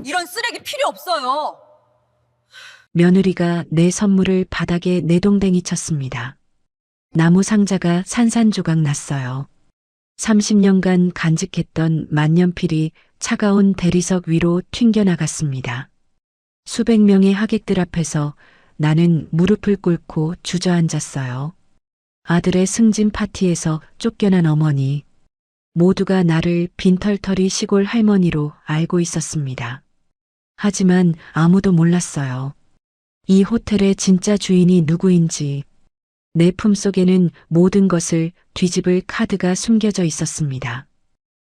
이런 쓰레기 필요 없어요. 며느리가 내 선물을 바닥에 내동댕이 쳤습니다. 나무 상자가 산산조각 났어요. 30년간 간직했던 만년필이 차가운 대리석 위로 튕겨나갔습니다. 수백 명의 하객들 앞에서 나는 무릎을 꿇고 주저앉았어요. 아들의 승진 파티에서 쫓겨난 어머니, 모두가 나를 빈털터리 시골 할머니로 알고 있었습니다. 하지만 아무도 몰랐어요. 이 호텔의 진짜 주인이 누구인지, 내 품속에는 모든 것을 뒤집을 카드가 숨겨져 있었습니다.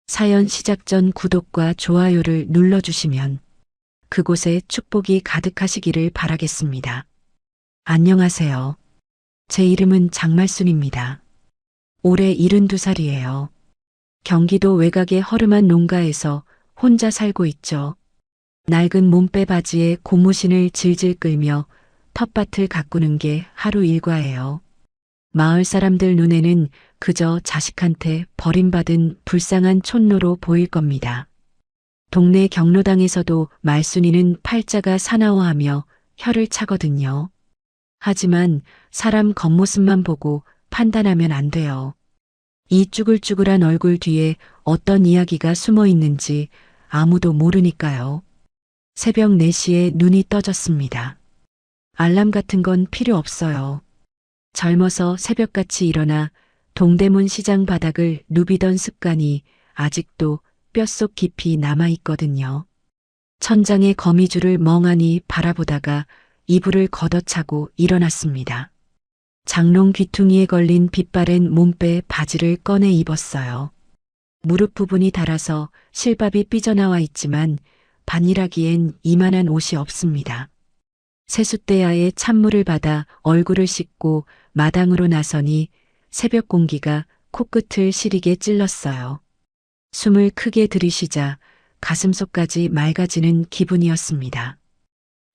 사연 시작 전 구독과 좋아요를 눌러주시면 그곳에 축복이 가득하시기를 바라겠습니다. 안녕하세요. 제 이름은 장말순입니다. 올해 72살이에요. 경기도 외곽의 허름한 농가에서 혼자 살고 있죠. 낡은 몸빼 바지에 고무신을 질질 끌며 텃밭을 가꾸는 게 하루 일과예요. 마을 사람들 눈에는 그저 자식한테 버림받은 불쌍한 촌노로 보일 겁니다. 동네 경로당에서도 말순이는 팔자가 사나워하며 혀를 차거든요. 하지만 사람 겉모습만 보고 판단하면 안 돼요. 이 쭈글쭈글한 얼굴 뒤에 어떤 이야기가 숨어 있는지 아무도 모르니까요. 새벽 4시에 눈이 떠졌습니다. 알람 같은 건 필요 없어요. 젊어서 새벽같이 일어나 동대문 시장 바닥을 누비던 습관이 아직도 뼛속 깊이 남아있거든요. 천장의 거미줄을 멍하니 바라보다가 이불을 걷어차고 일어났습니다. 장롱 귀퉁이에 걸린 빛바랜 몸빼 바지를 꺼내 입었어요. 무릎 부분이 닳아서 실밥이 삐져나와 있지만 반일하기엔 이만한 옷이 없습니다. 세숫대야에 찬물을 받아 얼굴을 씻고 마당으로 나서니 새벽 공기가 코끝을 시리게 찔렀어요. 숨을 크게 들이쉬자 가슴속까지 맑아지는 기분이었습니다.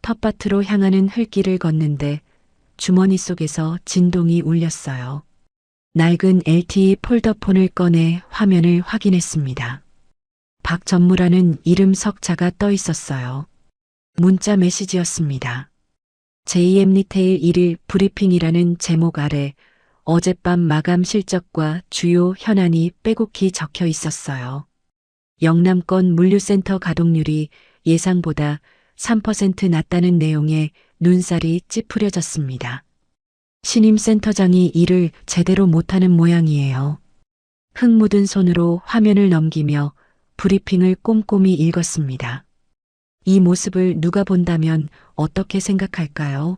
텃밭으로 향하는 흘길을 걷는데 주머니 속에서 진동이 울렸어요. 낡은 LTE 폴더폰을 꺼내 화면을 확인했습니다. 박전무라는 이름 석자가 떠 있었어요. 문자 메시지였습니다. JM 리테일 1일 브리핑이라는 제목 아래 어젯밤 마감 실적과 주요 현안이 빼곡히 적혀 있었어요. 영남권 물류센터 가동률이 예상보다 3% 낮다는 내용에 눈살이 찌푸려졌습니다. 신임 센터장이 일을 제대로 못하는 모양이에요. 흙 묻은 손으로 화면을 넘기며 브리핑을 꼼꼼히 읽었습니다. 이 모습을 누가 본다면 어떻게 생각할까요?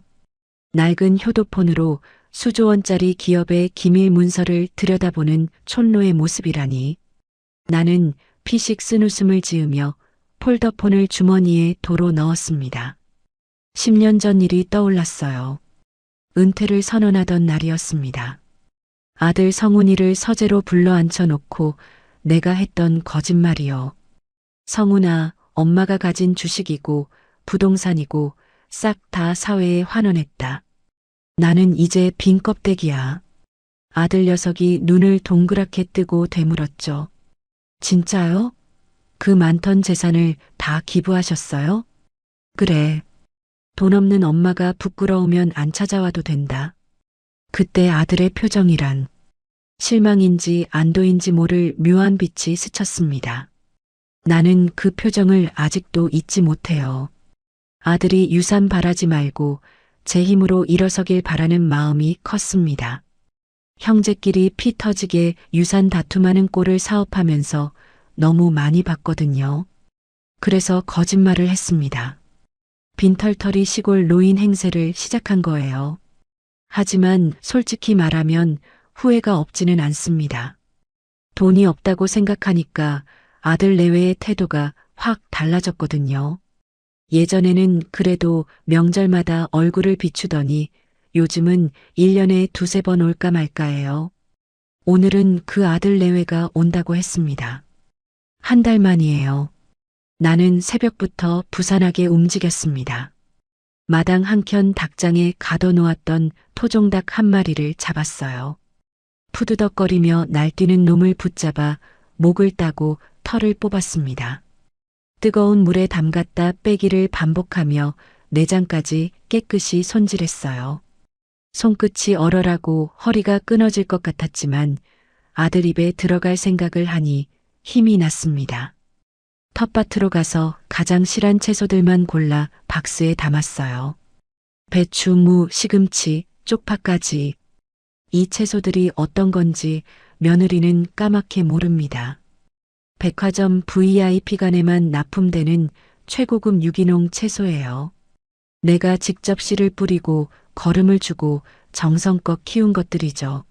낡은 효도폰으로 수조 원짜리 기업의 기밀 문서를 들여다보는 촌노의 모습이라니. 나는 피식 쓴 웃음을 지으며 폴더폰을 주머니에 도로 넣었습니다. 10년 전 일이 떠올랐어요. 은퇴를 선언하던 날이었습니다. 아들 성훈이를 서재로 불러 앉혀놓고 내가 했던 거짓말이요. 성훈아, 엄마가 가진 주식이고 부동산이고 싹 다 사회에 환원했다. 나는 이제 빈 껍데기야. 아들 녀석이 눈을 동그랗게 뜨고 되물었죠. 진짜요? 그 많던 재산을 다 기부하셨어요? 그래. 돈 없는 엄마가 부끄러우면 안 찾아와도 된다. 그때 아들의 표정이란 실망인지 안도인지 모를 묘한 빛이 스쳤습니다. 나는 그 표정을 아직도 잊지 못해요. 아들이 유산 바라지 말고 제 힘으로 일어서길 바라는 마음이 컸습니다. 형제끼리 피 터지게 유산 다툼하는 꼴을 사업하면서 너무 많이 봤거든요. 그래서 거짓말을 했습니다. 빈털터리 시골 노인 행세를 시작한 거예요. 하지만 솔직히 말하면 후회가 없지는 않습니다. 돈이 없다고 생각하니까 아들 내외의 태도가 확 달라졌거든요. 예전에는 그래도 명절마다 얼굴을 비추더니 요즘은 1년에 두세 번 올까 말까예요. 오늘은 그 아들 내외가 온다고 했습니다. 한 달 만이에요. 나는 새벽부터 부산하게 움직였습니다. 마당 한켠 닭장에 가둬놓았던 토종닭 한 마리를 잡았어요. 푸드덕거리며 날뛰는 놈을 붙잡아 목을 따고 털을 뽑았습니다. 뜨거운 물에 담갔다 빼기를 반복하며 내장까지 깨끗이 손질했어요. 손끝이 얼얼하고 허리가 끊어질 것 같았지만 아들 입에 들어갈 생각을 하니 힘이 났습니다. 텃밭으로 가서 가장 실한 채소들만 골라 박스에 담았어요. 배추, 무, 시금치, 쪽파까지. 이 채소들이 어떤 건지 며느리는 까맣게 모릅니다. 백화점 VIP관에만 납품되는 최고급 유기농 채소예요. 내가 직접 씨를 뿌리고 거름을 주고 정성껏 키운 것들이죠.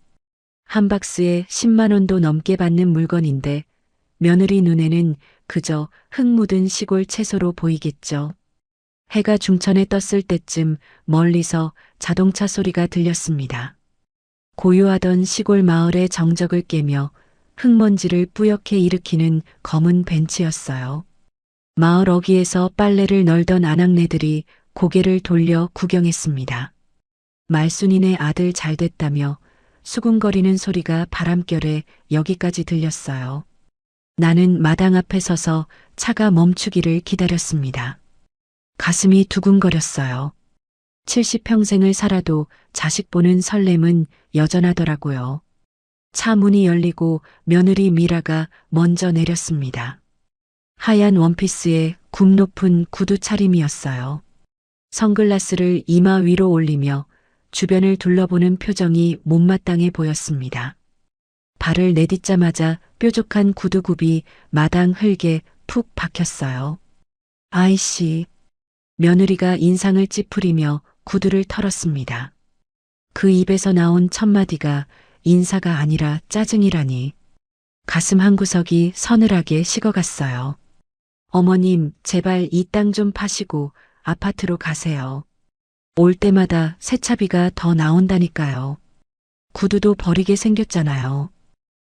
한 박스에 10만 원도 넘게 받는 물건인데 며느리 눈에는 그저 흙 묻은 시골 채소로 보이겠죠. 해가 중천에 떴을 때쯤 멀리서 자동차 소리가 들렸습니다. 고요하던 시골 마을의 정적을 깨며 흙먼지를 뿌옇게 일으키는 검은 벤치였어요. 마을 어귀에서 빨래를 널던 아낙네들이 고개를 돌려 구경했습니다. 말순이네 아들 잘 됐다며 수군거리는 소리가 바람결에 여기까지 들렸어요. 나는 마당 앞에 서서 차가 멈추기를 기다렸습니다. 가슴이 두근거렸어요. 70평생을 살아도 자식 보는 설렘은 여전하더라고요. 차 문이 열리고 며느리 미라가 먼저 내렸습니다. 하얀 원피스에 굽 높은 구두 차림이었어요. 선글라스를 이마 위로 올리며 주변을 둘러보는 표정이 못마땅해 보였습니다. 발을 내딛자마자 뾰족한 구두굽이 마당 흙에 푹 박혔어요. 아이씨. 며느리가 인상을 찌푸리며 구두를 털었습니다. 그 입에서 나온 첫마디가 인사가 아니라 짜증이라니. 가슴 한구석이 서늘하게 식어갔어요. 어머님, 제발 이 땅 좀 파시고 아파트로 가세요. 올 때마다 세차비가 더 나온다니까요. 구두도 버리게 생겼잖아요.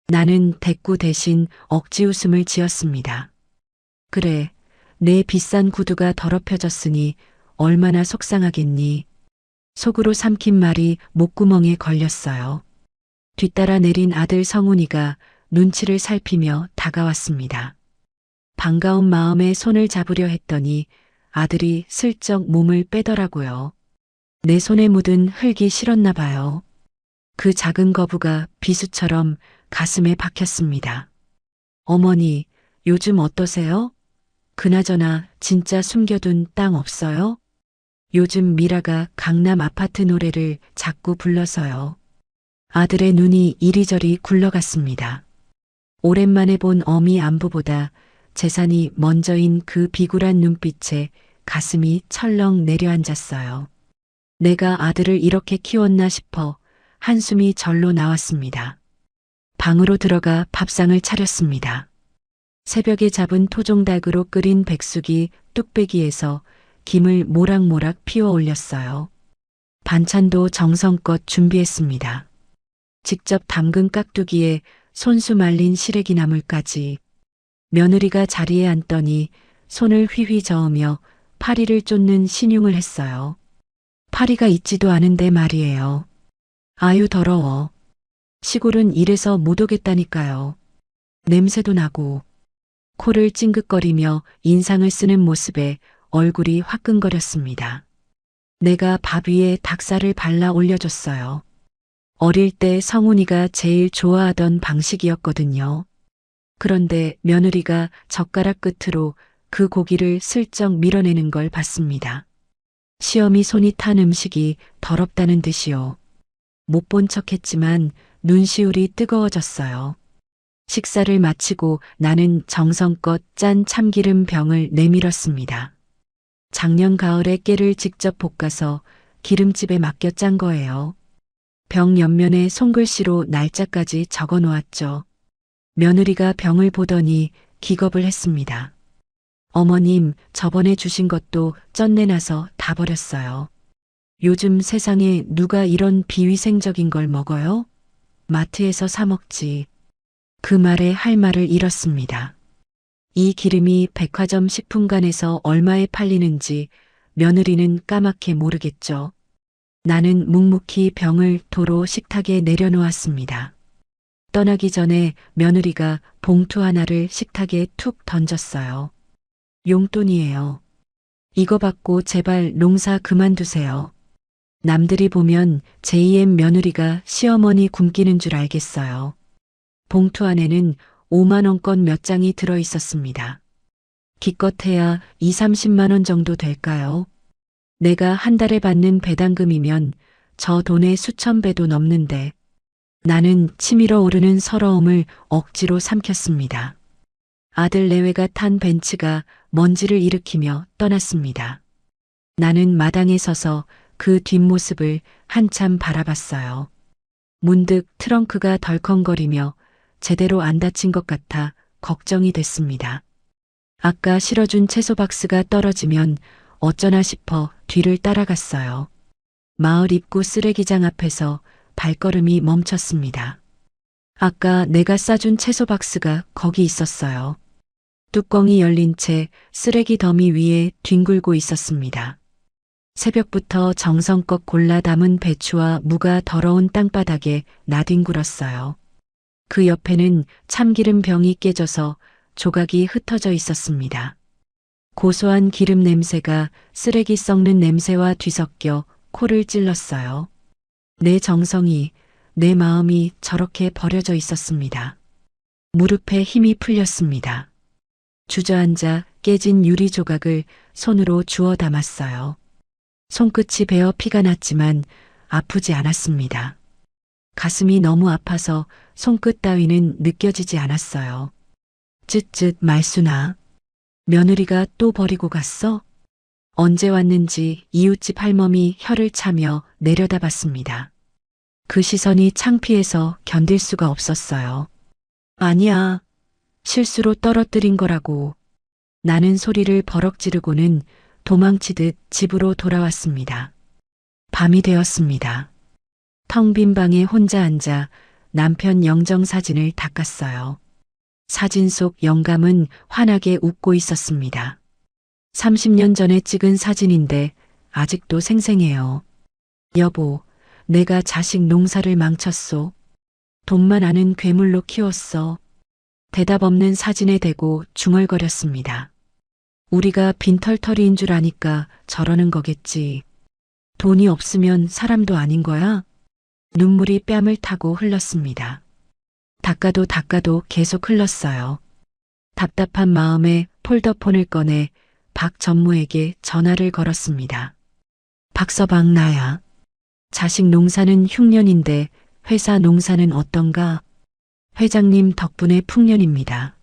나는 대꾸 대신 억지 웃음을 지었습니다. 그래, 내 비싼 구두가 더럽혀졌으니 얼마나 속상하겠니. 속으로 삼킨 말이 목구멍에 걸렸어요. 뒤따라 내린 아들 성훈이가 눈치를 살피며 다가왔습니다. 반가운 마음에 손을 잡으려 했더니 아들이 슬쩍 몸을 빼더라고요. 내 손에 묻은 흙이 싫었나 봐요. 그 작은 거부가 비수처럼 가슴에 박혔습니다. 어머니, 요즘 어떠세요? 그나저나 진짜 숨겨둔 땅 없어요? 요즘 미라가 강남 아파트 노래를 자꾸 불러서요. 아들의 눈이 이리저리 굴러갔습니다. 오랜만에 본 어미 안부보다 재산이 먼저인 그 비굴한 눈빛에 가슴이 철렁 내려앉았어요. 내가 아들을 이렇게 키웠나 싶어 한숨이 절로 나왔습니다. 방으로 들어가 밥상을 차렸습니다. 새벽에 잡은 토종닭으로 끓인 백숙이 뚝배기에서 김을 모락모락 피워 올렸어요. 반찬도 정성껏 준비했습니다. 직접 담근 깍두기에 손수 말린 시래기 나물까지. 며느리가 자리에 앉더니 손을 휘휘 저으며 파리를 쫓는 신용을 했어요. 파리가 있지도 않은데 말이에요. 아유 더러워. 시골은 이래서 못 오겠다니까요. 냄새도 나고. 코를 찡긋거리며 인상을 쓰는 모습에 얼굴이 화끈거렸습니다. 내가 밥 위에 닭살을 발라 올려줬어요. 어릴 때 성훈이가 제일 좋아하던 방식이었거든요. 그런데 며느리가 젓가락 끝으로 그 고기를 슬쩍 밀어내는 걸 봤습니다. 시어미 손이 탄 음식이 더럽다는 듯이요. 못 본 척했지만 눈시울이 뜨거워졌어요. 식사를 마치고 나는 정성껏 짠 참기름 병을 내밀었습니다. 작년 가을에 깨를 직접 볶아서 기름집에 맡겨 짠 거예요. 병 옆면에 손글씨로 날짜까지 적어 놓았죠. 며느리가 병을 보더니 기겁을 했습니다. 어머님, 저번에 주신 것도 쩐내나서 다 버렸어요. 요즘 세상에 누가 이런 비위생적인 걸 먹어요? 마트에서 사 먹지. 그 말에 할 말을 잃었습니다. 이 기름이 백화점 식품관에서 얼마에 팔리는지 며느리는 까맣게 모르겠죠. 나는 묵묵히 병을 도로 식탁에 내려놓았습니다. 떠나기 전에 며느리가 봉투 하나를 식탁에 툭 던졌어요. 용돈이에요. 이거 받고 제발 농사 그만두세요. 남들이 보면 제2의 며느리가 시어머니 굶기는 줄 알겠어요. 봉투 안에는 5만 원권 몇 장이 들어 있었습니다. 기껏해야 2, 30만 원 정도 될까요? 내가 한 달에 받는 배당금이면 저 돈의 수천 배도 넘는데 나는 치밀어 오르는 서러움을 억지로 삼켰습니다. 아들 내외가 탄 벤츠가 먼지를 일으키며 떠났습니다. 나는 마당에 서서 그 뒷모습을 한참 바라봤어요. 문득 트렁크가 덜컹거리며 제대로 안 닫힌 것 같아 걱정이 됐습니다. 아까 실어준 채소 박스가 떨어지면 어쩌나 싶어 뒤를 따라갔어요. 마을 입구 쓰레기장 앞에서 발걸음이 멈췄습니다. 아까 내가 싸준 채소 박스가 거기 있었어요. 뚜껑이 열린 채 쓰레기 더미 위에 뒹굴고 있었습니다. 새벽부터 정성껏 골라 담은 배추와 무가 더러운 땅바닥에 나뒹굴었어요. 그 옆에는 참기름 병이 깨져서 조각이 흩어져 있었습니다. 고소한 기름 냄새가 쓰레기 썩는 냄새와 뒤섞여 코를 찔렀어요. 내 정성이, 내 마음이 저렇게 버려져 있었습니다. 무릎에 힘이 풀렸습니다. 주저앉아 깨진 유리 조각을 손으로 주워 담았어요. 손끝이 베어 피가 났지만 아프지 않았습니다. 가슴이 너무 아파서 손끝 따위는 느껴지지 않았어요. 쯧쯧 말순아. 며느리가 또 버리고 갔어? 언제 왔는지 이웃집 할멈이 혀를 차며 내려다봤습니다. 그 시선이 창피해서 견딜 수가 없었어요. 아니야. 실수로 떨어뜨린 거라고. 나는 소리를 버럭 지르고는 도망치듯 집으로 돌아왔습니다. 밤이 되었습니다. 텅 빈 방에 혼자 앉아 남편 영정 사진을 닦았어요. 사진 속 영감은 환하게 웃고 있었습니다. 30년 전에 찍은 사진인데 아직도 생생해요. 여보, 내가 자식 농사를 망쳤소. 돈만 아는 괴물로 키웠어. 대답 없는 사진에 대고 중얼거렸습니다. 우리가 빈털터리인 줄 아니까 저러는 거겠지. 돈이 없으면 사람도 아닌 거야? 눈물이 뺨을 타고 흘렀습니다. 닦아도 계속 흘렀어요. 답답한 마음에 폴더폰을 꺼내 박 전무에게 전화를 걸었습니다. 박서방 나야. 자식 농사는 흉년인데 회사 농사는 어떤가? 회장님 덕분에 풍년입니다.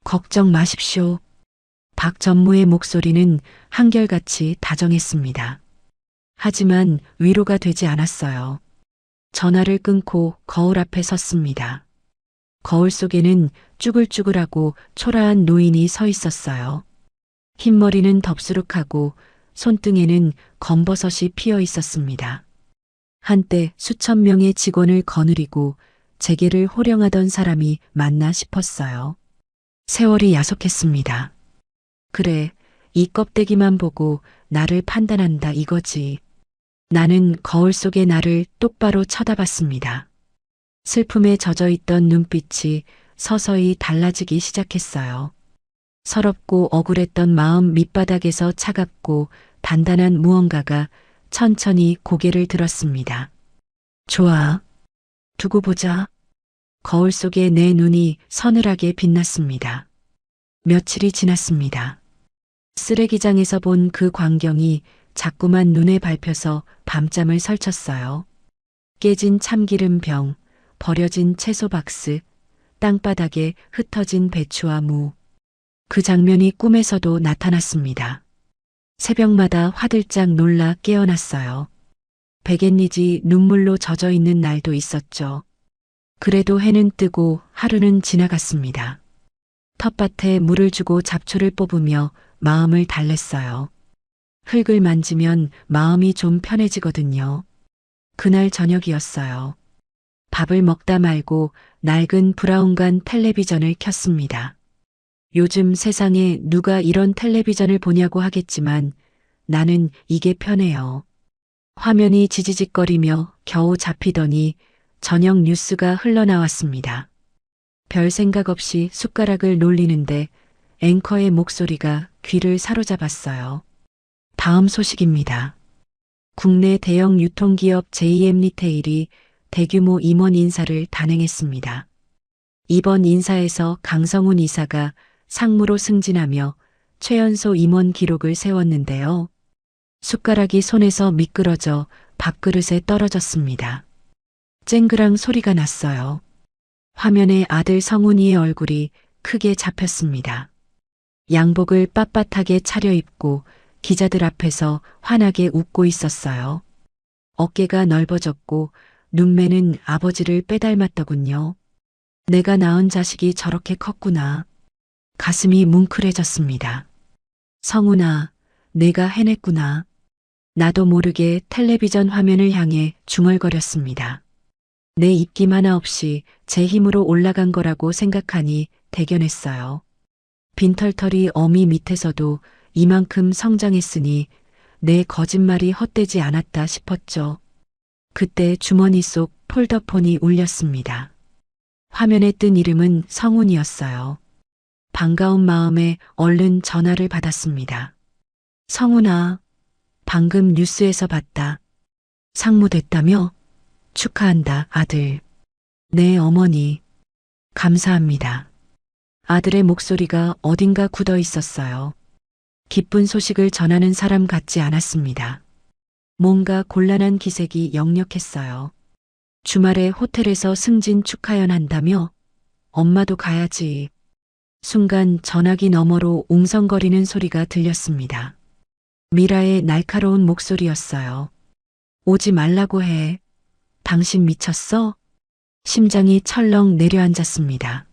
걱정 마십시오. 박 전무의 목소리는 한결같이 다정했습니다. 하지만 위로가 되지 않았어요. 전화를 끊고 거울 앞에 섰습니다. 거울 속에는 쭈글쭈글하고 초라한 노인이 서 있었어요. 흰머리는 덥수룩하고 손등에는 검버섯이 피어 있었습니다. 한때 수천 명의 직원을 거느리고 재계를 호령하던 사람이 맞나 싶었어요. 세월이 야속했습니다. 그래, 이 껍데기만 보고 나를 판단한다 이거지. 나는 거울 속의 나를 똑바로 쳐다봤습니다. 슬픔에 젖어있던 눈빛이 서서히 달라지기 시작했어요. 서럽고 억울했던 마음 밑바닥에서 차갑고 단단한 무언가가 천천히 고개를 들었습니다. 좋아. 두고 보자. 거울 속에 내 눈이 서늘하게 빛났습니다. 며칠이 지났습니다. 쓰레기장에서 본 그 광경이 자꾸만 눈에 밟혀서 밤잠을 설쳤어요. 깨진 참기름 병, 버려진 채소 박스, 땅바닥에 흩어진 배추와 무. 그 장면이 꿈에서도 나타났습니다. 새벽마다 화들짝 놀라 깨어났어요. 백엔니지 눈물로 젖어 있는 날도 있었죠. 그래도 해는 뜨고 하루는 지나갔습니다. 텃밭에 물을 주고 잡초를 뽑으며 마음을 달랬어요. 흙을 만지면 마음이 좀 편해지거든요. 그날 저녁이었어요. 밥을 먹다 말고 낡은 브라운관 텔레비전을 켰습니다. 요즘 세상에 누가 이런 텔레비전을 보냐고 하겠지만 나는 이게 편해요. 화면이 지지직거리며 겨우 잡히더니 저녁 뉴스가 흘러나왔습니다. 별 생각 없이 숟가락을 놀리는데 앵커의 목소리가 귀를 사로잡았어요. 다음 소식입니다. 국내 대형 유통기업 JM 리테일이 대규모 임원 인사를 단행했습니다. 이번 인사에서 강성훈 이사가 상무로 승진하며 최연소 임원 기록을 세웠는데요. 숟가락이 손에서 미끄러져 밥그릇에 떨어졌습니다. 쨍그랑 소리가 났어요. 화면에 아들 성훈이의 얼굴이 크게 잡혔습니다. 양복을 빳빳하게 차려입고 기자들 앞에서 환하게 웃고 있었어요. 어깨가 넓어졌고 눈매는 아버지를 빼닮았더군요. 내가 낳은 자식이 저렇게 컸구나. 가슴이 뭉클해졌습니다. 성훈아, 내가 해냈구나. 나도 모르게 텔레비전 화면을 향해 중얼거렸습니다. 내 입김 하나 없이 제 힘으로 올라간 거라고 생각하니 대견했어요. 빈털터리 어미 밑에서도 이만큼 성장했으니 내 거짓말이 헛되지 않았다 싶었죠. 그때 주머니 속 폴더폰이 울렸습니다. 화면에 뜬 이름은 성훈이었어요. 반가운 마음에 얼른 전화를 받았습니다. 성훈아, 방금 뉴스에서 봤다. 상무 됐다며? 축하한다, 아들. 네, 어머니. 감사합니다. 아들의 목소리가 어딘가 굳어 있었어요. 기쁜 소식을 전하는 사람 같지 않았습니다. 뭔가 곤란한 기색이 역력했어요. 주말에 호텔에서 승진 축하연 한다며? 엄마도 가야지. 순간 전화기 너머로 웅성거리는 소리가 들렸습니다. 미라의 날카로운 목소리였어요. 오지 말라고 해. 당신 미쳤어? 심장이 철렁 내려앉았습니다.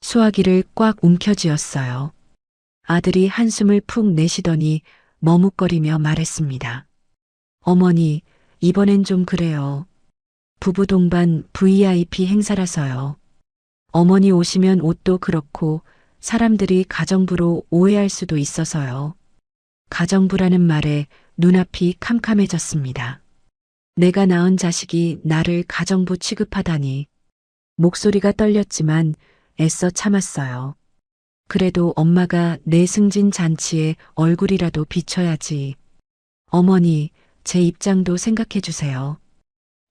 수화기를 꽉 움켜쥐었어요. 아들이 한숨을 푹 내쉬더니 머뭇거리며 말했습니다. 어머니, 이번엔 좀 그래요. 부부 동반 VIP 행사라서요. 어머니 오시면 옷도 그렇고 사람들이 가정부로 오해할 수도 있어서요. 가정부라는 말에 눈앞이 캄캄해졌습니다. 내가 낳은 자식이 나를 가정부 취급하다니. 목소리가 떨렸지만 애써 참았어요. 그래도 엄마가 내 승진 잔치에 얼굴이라도 비춰야지. 어머니, 제 입장도 생각해 주세요.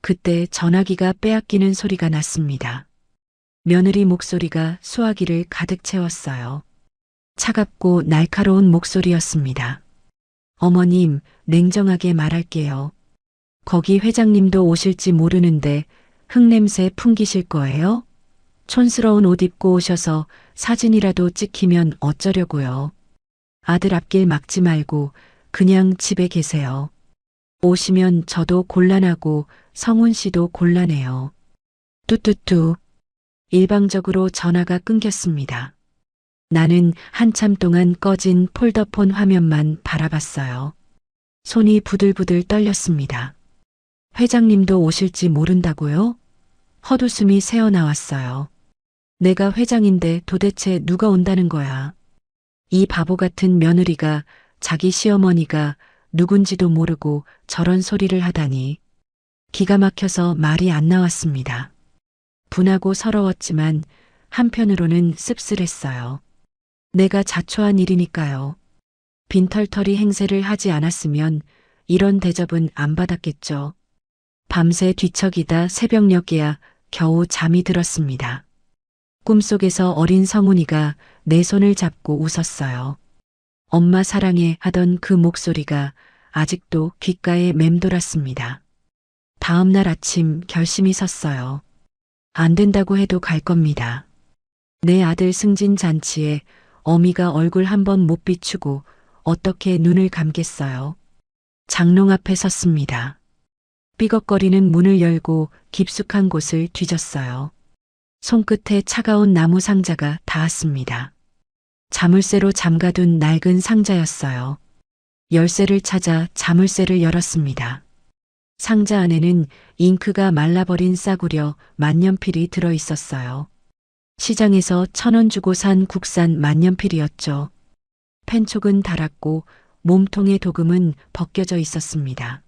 그때 전화기가 빼앗기는 소리가 났습니다. 며느리 목소리가 수화기를 가득 채웠어요. 차갑고 날카로운 목소리였습니다. 어머님, 냉정하게 말할게요. 거기 회장님도 오실지 모르는데 흙냄새 풍기실 거예요? 촌스러운 옷 입고 오셔서 사진이라도 찍히면 어쩌려고요. 아들 앞길 막지 말고 그냥 집에 계세요. 오시면 저도 곤란하고 성훈 씨도 곤란해요. 뚜뚜뚜. 일방적으로 전화가 끊겼습니다. 나는 한참 동안 꺼진 폴더폰 화면만 바라봤어요. 손이 부들부들 떨렸습니다. 회장님도 오실지 모른다고요? 헛웃음이 새어나왔어요. 내가 회장인데 도대체 누가 온다는 거야. 이 바보 같은 며느리가 자기 시어머니가 누군지도 모르고 저런 소리를 하다니. 기가 막혀서 말이 안 나왔습니다. 분하고 서러웠지만 한편으로는 씁쓸했어요. 내가 자초한 일이니까요. 빈털터리 행세를 하지 않았으면 이런 대접은 안 받았겠죠. 밤새 뒤척이다 새벽녘에야 겨우 잠이 들었습니다. 꿈속에서 어린 성훈이가 내 손을 잡고 웃었어요. 엄마 사랑해 하던 그 목소리가 아직도 귓가에 맴돌았습니다. 다음 날 아침 결심이 섰어요. 안 된다고 해도 갈 겁니다. 내 아들 승진 잔치에 어미가 얼굴 한번 못 비추고 어떻게 눈을 감겠어요. 장롱 앞에 섰습니다. 삐걱거리는 문을 열고 깊숙한 곳을 뒤졌어요. 손끝에 차가운 나무 상자가 닿았습니다. 자물쇠로 잠가둔 낡은 상자였어요. 열쇠를 찾아 자물쇠를 열었습니다. 상자 안에는 잉크가 말라버린 싸구려 만년필이 들어 있었어요. 시장에서 1,000원 주고 산 국산 만년필이었죠. 펜촉은 닳았고 몸통의 도금은 벗겨져 있었습니다.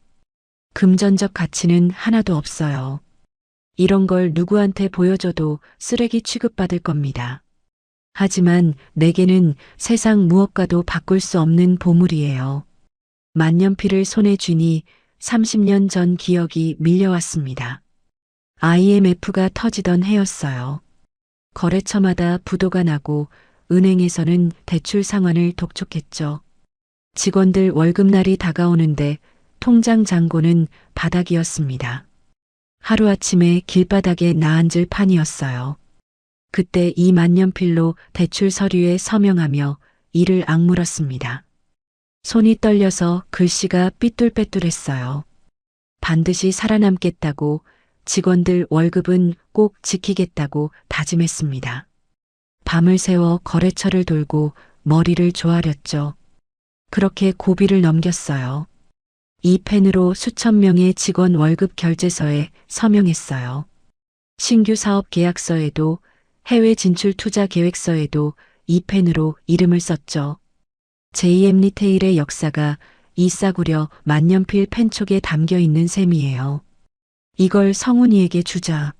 금전적 가치는 하나도 없어요. 이런 걸 누구한테 보여줘도 쓰레기 취급받을 겁니다. 하지만 내게는 세상 무엇과도 바꿀 수 없는 보물이에요. 만년필을 손에 쥐니 30년 전 기억이 밀려왔습니다. IMF가 터지던 해였어요. 거래처마다 부도가 나고 은행에서는 대출 상환을 독촉했죠. 직원들 월급날이 다가오는데 통장 잔고는 바닥이었습니다. 하루아침에 길바닥에 나앉을 판이었어요. 그때 이 만년필로 대출 서류에 서명하며 이를 악물었습니다. 손이 떨려서 글씨가 삐뚤빼뚤했어요. 반드시 살아남겠다고, 직원들 월급은 꼭 지키겠다고 다짐했습니다. 밤을 새워 거래처를 돌고 머리를 조아렸죠. 그렇게 고비를 넘겼어요. 이 펜으로 수천 명의 직원 월급 결제서에 서명했어요. 신규 사업 계약서에도 해외 진출 투자 계획서에도 이 펜으로 이름을 썼죠. JM 리테일의 역사가 이 싸구려 만년필 펜촉에 담겨 있는 셈이에요. 이걸 성훈이에게 주자.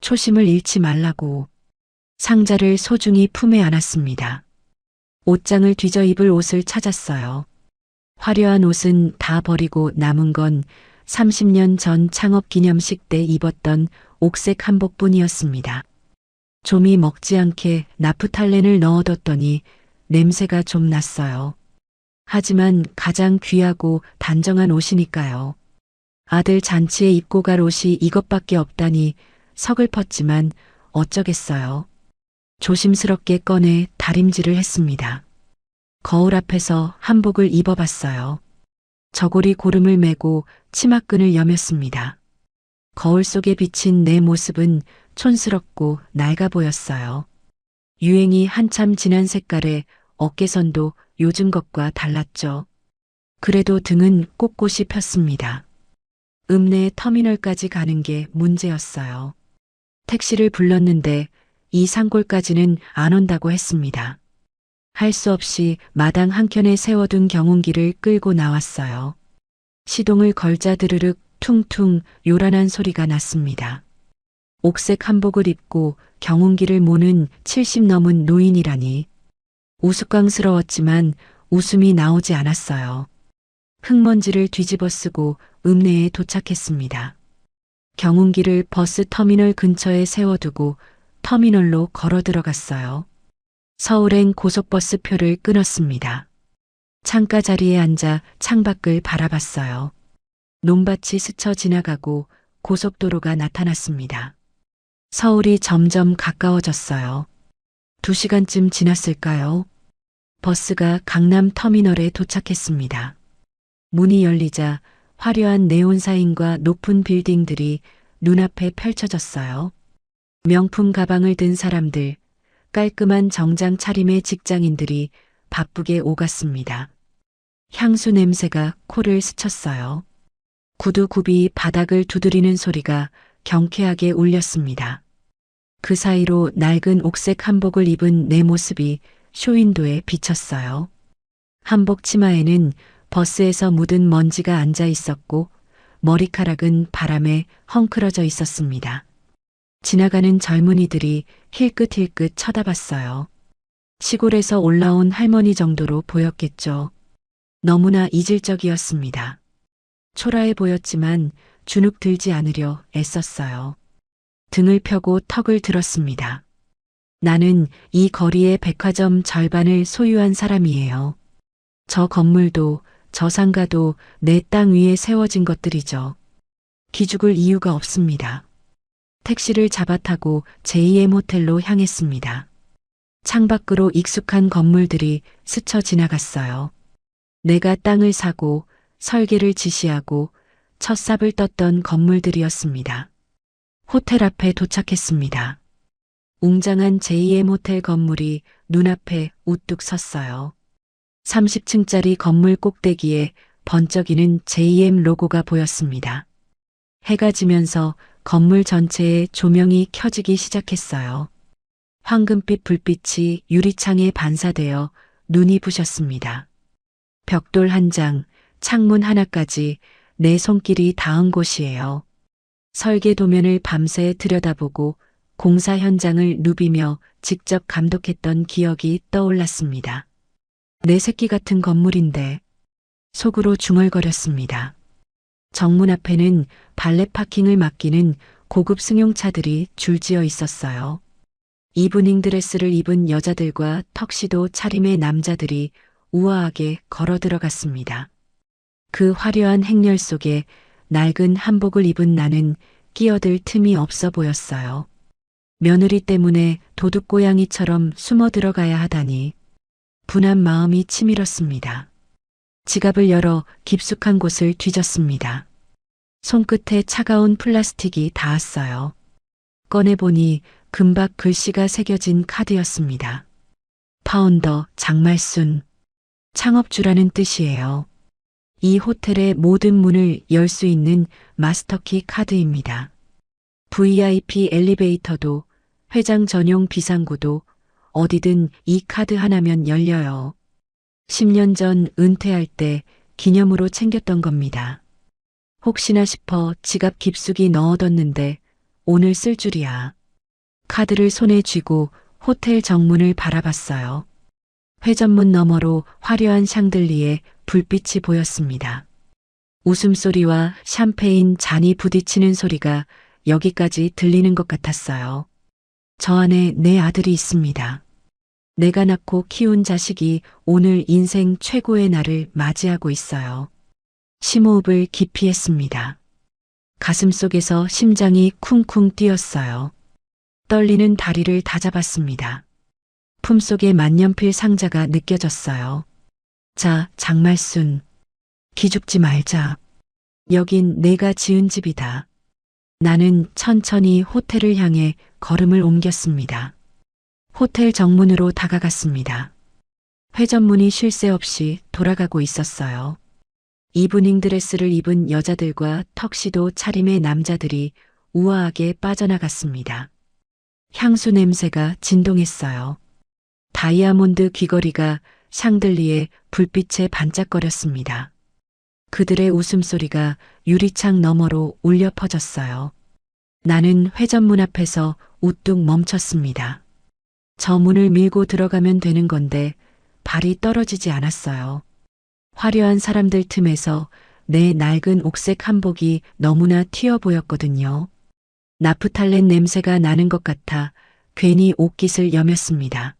초심을 잃지 말라고. 상자를 소중히 품에 안았습니다. 옷장을 뒤져 입을 옷을 찾았어요. 화려한 옷은 다 버리고 남은 건 30년 전 창업 기념식 때 입었던 옥색 한복뿐이었습니다. 좀이 먹지 않게 나프탈렌을 넣어뒀더니 냄새가 좀 났어요. 하지만 가장 귀하고 단정한 옷이니까요. 아들 잔치에 입고 갈 옷이 이것밖에 없다니 서글펐지만 어쩌겠어요. 조심스럽게 꺼내 다림질을 했습니다. 거울 앞에서 한복을 입어봤어요. 저고리 고름을 메고 치마끈을 여몄습니다. 거울 속에 비친 내 모습은 촌스럽고 낡아 보였어요. 유행이 한참 지난 색깔에 어깨선도 요즘 것과 달랐죠. 그래도 등은 꼿꼿이 폈습니다. 읍내 터미널까지 가는 게 문제였어요. 택시를 불렀는데 이 산골까지는 안 온다고 했습니다. 할 수 없이 마당 한켠에 세워둔 경운기를 끌고 나왔어요. 시동을 걸자 드르륵 퉁퉁 요란한 소리가 났습니다. 옥색 한복을 입고 경운기를 모는 70 넘은 노인이라니. 우스꽝스러웠지만 웃음이 나오지 않았어요. 흙먼지를 뒤집어 쓰고 읍내에 도착했습니다. 경운기를 버스 터미널 근처에 세워두고 터미널로 걸어 들어갔어요. 서울행 고속버스 표를 끊었습니다. 창가 자리에 앉아 창밖을 바라봤어요. 논밭이 스쳐 지나가고 고속도로가 나타났습니다. 서울이 점점 가까워졌어요. 2시간쯤 지났을까요? 버스가 강남 터미널에 도착했습니다. 문이 열리자 화려한 네온 사인과 높은 빌딩들이 눈앞에 펼쳐졌어요. 명품 가방을 든 사람들, 깔끔한 정장 차림의 직장인들이 바쁘게 오갔습니다. 향수 냄새가 코를 스쳤어요. 구두굽이 바닥을 두드리는 소리가 경쾌하게 울렸습니다. 그 사이로 낡은 옥색 한복을 입은 내 모습이 쇼윈도에 비쳤어요. 한복 치마에는 버스에서 묻은 먼지가 앉아 있었고 머리카락은 바람에 헝클어져 있었습니다. 지나가는 젊은이들이 힐끗힐끗 쳐다봤어요. 시골에서 올라온 할머니 정도로 보였겠죠. 너무나 이질적이었습니다. 초라해 보였지만 주눅 들지 않으려 애썼어요. 등을 펴고 턱을 들었습니다. 나는 이 거리의 백화점 절반을 소유한 사람이에요. 저 건물도 저 상가도 내 땅 위에 세워진 것들이죠. 기죽을 이유가 없습니다. 택시를 잡아타고 JM 호텔로 향했습니다. 창밖으로 익숙한 건물들이 스쳐 지나갔어요. 내가 땅을 사고 설계를 지시하고 첫 삽을 떴던 건물들이었습니다. 호텔 앞에 도착했습니다. 웅장한 JM 호텔 건물이 눈앞에 우뚝 섰어요. 30층짜리 건물 꼭대기에 번쩍이는 JM 로고가 보였습니다. 해가 지면서 건물 전체에 조명이 켜지기 시작했어요. 황금빛 불빛이 유리창에 반사되어 눈이 부셨습니다. 벽돌 한 장, 창문 하나까지 내 손길이 닿은 곳이에요. 설계 도면을 밤새 들여다보고 공사 현장을 누비며 직접 감독했던 기억이 떠올랐습니다. 내 새끼 같은 건물인데 속으로 중얼거렸습니다. 정문 앞에는 발렛 파킹을 맡기는 고급 승용차들이 줄지어 있었어요. 이브닝 드레스를 입은 여자들과 턱시도 차림의 남자들이 우아하게 걸어 들어갔습니다. 그 화려한 행렬 속에 낡은 한복을 입은 나는 끼어들 틈이 없어 보였어요. 며느리 때문에 도둑고양이처럼 숨어 들어가야 하다니 분한 마음이 치밀었습니다. 지갑을 열어 깊숙한 곳을 뒤졌습니다. 손끝에 차가운 플라스틱이 닿았어요. 꺼내보니 금박 글씨가 새겨진 카드였습니다. 파운더 장말순. 창업주라는 뜻이에요. 이 호텔의 모든 문을 열 수 있는 마스터키 카드입니다. VIP 엘리베이터도 회장 전용 비상구도 어디든 이 카드 하나면 열려요. 10년 전 은퇴할 때 기념으로 챙겼던 겁니다. 혹시나 싶어 지갑 깊숙이 넣어뒀는데 오늘 쓸 줄이야. 카드를 손에 쥐고 호텔 정문을 바라봤어요. 회전문 너머로 화려한 샹들리에 불빛이 보였습니다. 웃음소리와 샴페인 잔이 부딪히는 소리가 여기까지 들리는 것 같았어요. 저 안에 내 아들이 있습니다. 내가 낳고 키운 자식이 오늘 인생 최고의 날을 맞이하고 있어요. 심호흡을 깊이 했습니다. 가슴속에서 심장이 쿵쿵 뛰었어요. 떨리는 다리를 다잡았습니다. 품속에 만년필 상자가 느껴졌어요. 자, 장말순. 기죽지 말자. 여긴 내가 지은 집이다. 나는 천천히 호텔을 향해 걸음을 옮겼습니다. 호텔 정문으로 다가갔습니다. 회전문이 쉴 새 없이 돌아가고 있었어요. 이브닝 드레스를 입은 여자들과 턱시도 차림의 남자들이 우아하게 빠져나갔습니다. 향수 냄새가 진동했어요. 다이아몬드 귀걸이가 샹들리에 불빛에 반짝거렸습니다. 그들의 웃음소리가 유리창 너머로 울려 퍼졌어요. 나는 회전문 앞에서 우뚝 멈췄습니다. 저 문을 밀고 들어가면 되는 건데 발이 떨어지지 않았어요. 화려한 사람들 틈에서 내 낡은 옥색 한복이 너무나 튀어 보였거든요. 나프탈렌 냄새가 나는 것 같아 괜히 옷깃을 여몄습니다.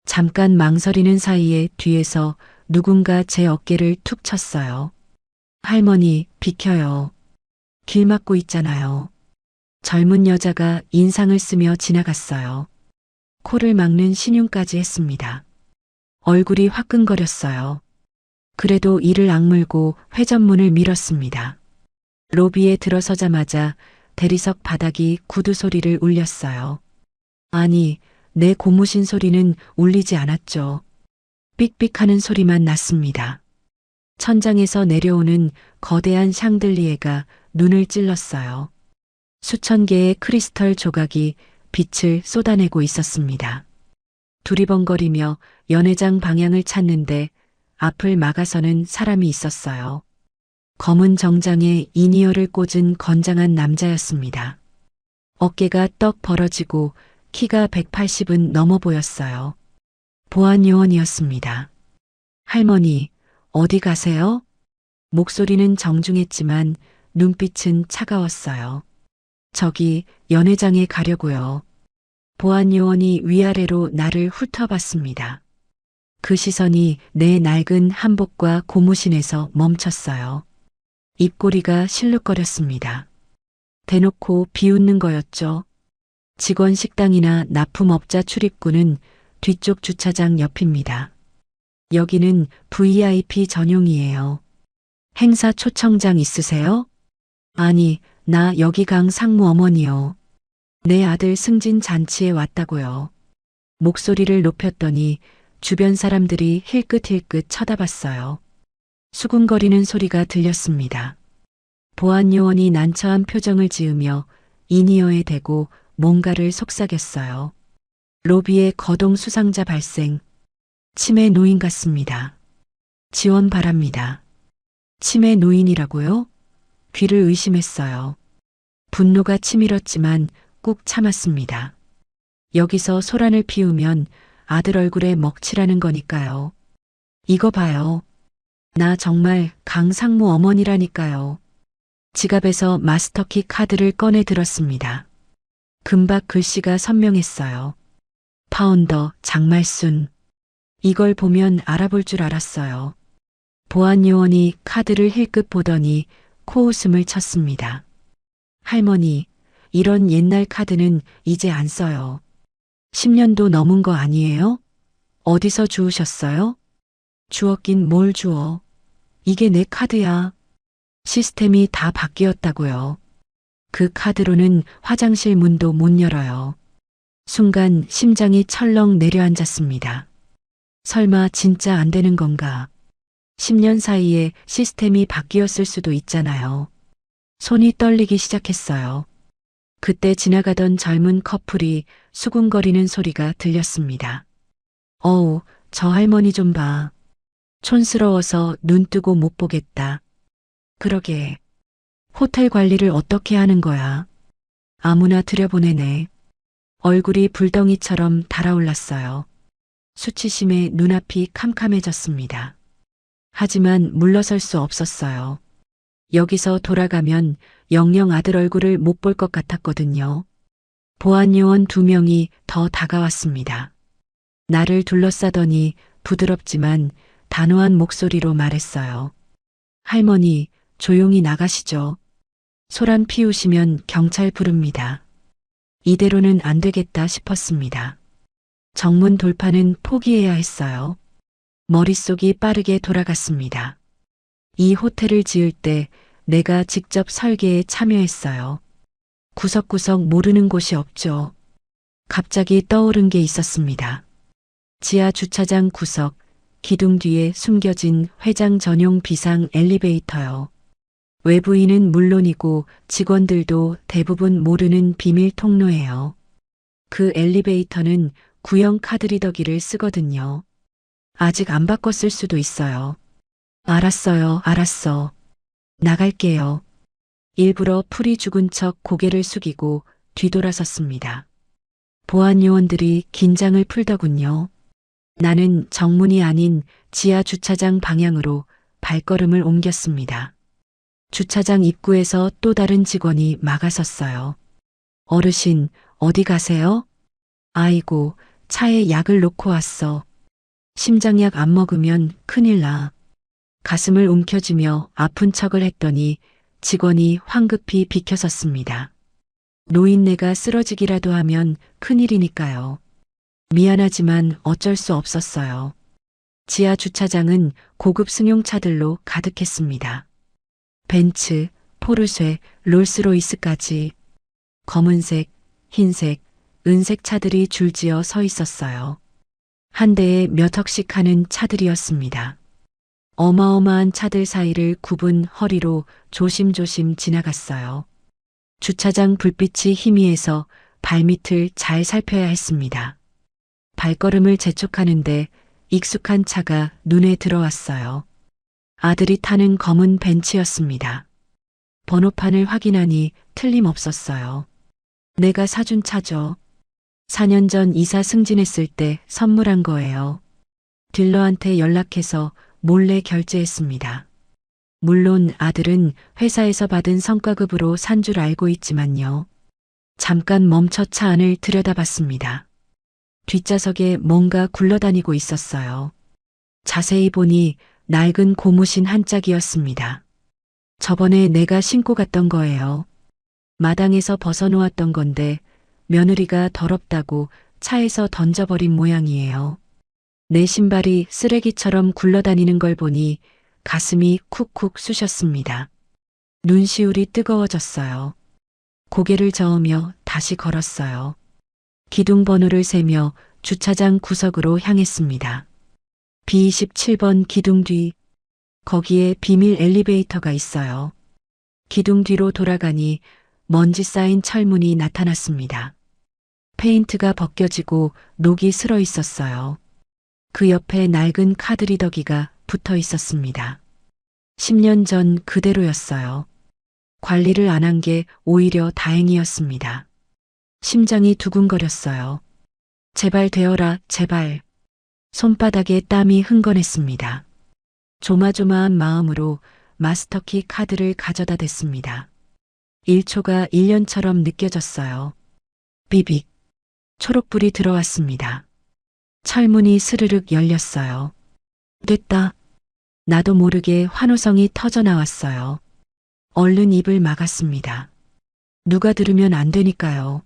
잠깐 망설이는 사이에 뒤에서 누군가 제 어깨를 툭 쳤어요. 할머니, 비켜요. 길 막고 있잖아요. 젊은 여자가 인상을 쓰며 지나갔어요. 코를 막는 신용까지 했습니다. 얼굴이 화끈거렸어요. 그래도 이를 악물고 회전문을 밀었습니다. 로비에 들어서자마자 대리석 바닥이 구두 소리를 울렸어요. 아니, 내 고무신 소리는 울리지 않았죠. 삑삑하는 소리만 났습니다. 천장에서 내려오는 거대한 샹들리에가 눈을 찔렀어요. 수천 개의 크리스털 조각이 빛을 쏟아내고 있었습니다. 두리번거리며 연회장 방향을 찾는데 앞을 막아서는 사람이 있었어요. 검은 정장에 이니어를 꽂은 건장한 남자였습니다. 어깨가 떡 벌어지고 키가 180은 넘어 보였어요. 보안 요원이었습니다. 할머니, 어디 가세요? 목소리는 정중했지만 눈빛은 차가웠어요. 저기 연회장에 가려고요. 보안 요원이 위아래로 나를 훑어봤습니다. 그 시선이 내 낡은 한복과 고무신에서 멈췄어요. 입꼬리가 실룩거렸습니다. 대놓고 비웃는 거였죠. 직원 식당이나 납품업자 출입구는 뒤쪽 주차장 옆입니다. 여기는 VIP 전용이에요. 행사 초청장 있으세요? 아니, 나 여기 강 상무 어머니요. 내 아들 승진 잔치에 왔다고요. 목소리를 높였더니 주변 사람들이 힐끗힐끗 쳐다봤어요. 수군거리는 소리가 들렸습니다. 보안 요원이 난처한 표정을 지으며 이니어에 대고 뭔가를 속삭였어요. 로비에 거동 수상자 발생. 치매 노인 같습니다. 지원 바랍니다. 치매 노인이라고요? 귀를 의심했어요. 분노가 치밀었지만 꾹 참았습니다. 여기서 소란을 피우면 아들 얼굴에 먹칠하는 거니까요. 이거 봐요. 나 정말 강상무 어머니라니까요. 지갑에서 마스터키 카드를 꺼내 들었습니다. 금박 글씨가 선명했어요. 파운더 장말순. 이걸 보면 알아볼 줄 알았어요. 보안 요원이 카드를 힐끗 보더니 코웃음을 쳤습니다. 할머니, 이런 옛날 카드는 이제 안 써요. 10년도 넘은 거 아니에요? 어디서 주우셨어요? 주웠긴 뭘 주워. 이게 내 카드야. 시스템이 다 바뀌었다고요. 그 카드로는 화장실 문도 못 열어요. 순간 심장이 철렁 내려앉았습니다. 설마 진짜 안 되는 건가? 10년 사이에 시스템이 바뀌었을 수도 있잖아요. 손이 떨리기 시작했어요. 그때 지나가던 젊은 커플이 수군거리는 소리가 들렸습니다. 어우, 저 할머니 좀 봐. 촌스러워서 눈 뜨고 못 보겠다. 그러게. 호텔 관리를 어떻게 하는 거야? 아무나 들여보내네. 얼굴이 불덩이처럼 달아올랐어요. 수치심에 눈앞이 캄캄해졌습니다. 하지만 물러설 수 없었어요. 여기서 돌아가면 영영 아들 얼굴을 못 볼 것 같았거든요. 보안 요원 2명이 더 다가왔습니다. 나를 둘러싸더니 부드럽지만 단호한 목소리로 말했어요. 할머니, 조용히 나가시죠. 소란 피우시면 경찰 부릅니다. 이대로는 안 되겠다 싶었습니다. 정문 돌파는 포기해야 했어요. 머릿속이 빠르게 돌아갔습니다. 이 호텔을 지을 때 내가 직접 설계에 참여했어요. 구석구석 모르는 곳이 없죠. 갑자기 떠오른 게 있었습니다. 지하 주차장 구석, 기둥 뒤에 숨겨진 회장 전용 비상 엘리베이터요. 외부인은 물론이고 직원들도 대부분 모르는 비밀 통로예요. 그 엘리베이터는 구형 카드리더기를 쓰거든요. 아직 안 바꿨을 수도 있어요. 알았어요, 알았어. 나갈게요. 일부러 풀이 죽은 척 고개를 숙이고 뒤돌아섰습니다. 보안 요원들이 긴장을 풀더군요. 나는 정문이 아닌 지하 주차장 방향으로 발걸음을 옮겼습니다. 주차장 입구에서 또 다른 직원이 막아섰어요. 어르신, 어디 가세요? 아이고, 차에 약을 놓고 왔어. 심장약 안 먹으면 큰일 나. 가슴을 움켜쥐며 아픈 척을 했더니 직원이 황급히 비켜섰습니다. 노인네가 쓰러지기라도 하면 큰일이니까요. 미안하지만 어쩔 수 없었어요. 지하 주차장은 고급 승용차들로 가득했습니다. 벤츠, 포르쉐, 롤스로이스까지 검은색, 흰색, 은색 차들이 줄지어 서 있었어요. 한 대에 몇 억씩 하는 차들이었습니다. 어마어마한 차들 사이를 굽은 허리로 조심조심 지나갔어요. 주차장 불빛이 희미해서 발밑을 잘 살펴야 했습니다. 발걸음을 재촉하는데 익숙한 차가 눈에 들어왔어요. 아들이 타는 검은 벤츠였습니다. 번호판을 확인하니 틀림없었어요. 내가 사준 차죠. 4년 전 이사 승진했을 때 선물한 거예요. 딜러한테 연락해서 몰래 결제했습니다. 물론 아들은 회사에서 받은 성과급으로 산 줄 알고 있지만요. 잠깐 멈춰 차 안을 들여다봤습니다. 뒷좌석에 뭔가 굴러다니고 있었어요. 자세히 보니 낡은 고무신 한 짝이었습니다. 저번에 내가 신고 갔던 거예요. 마당에서 벗어놓았던 건데 며느리가 더럽다고 차에서 던져버린 모양이에요. 내 신발이 쓰레기처럼 굴러다니는 걸 보니 가슴이 쿡쿡 쑤셨습니다. 눈시울이 뜨거워졌어요. 고개를 저으며 다시 걸었어요. 기둥 번호를 세며 주차장 구석으로 향했습니다. B27번 기둥 뒤, 거기에 비밀 엘리베이터가 있어요. 기둥 뒤로 돌아가니 먼지 쌓인 철문이 나타났습니다. 페인트가 벗겨지고 녹이 슬어 있었어요. 그 옆에 낡은 카드리더기가 붙어 있었습니다. 10년 전 그대로였어요. 관리를 안 한 게 오히려 다행이었습니다. 심장이 두근거렸어요. 제발 되어라, 제발. 손바닥에 땀이 흥건했습니다. 조마조마한 마음으로 마스터키 카드를 가져다 댔습니다. 1초가 1년처럼 느껴졌어요. 비빅. 초록불이 들어왔습니다. 철문이 스르륵 열렸어요. 됐다. 나도 모르게 환호성이 터져 나왔어요. 얼른 입을 막았습니다. 누가 들으면 안 되니까요.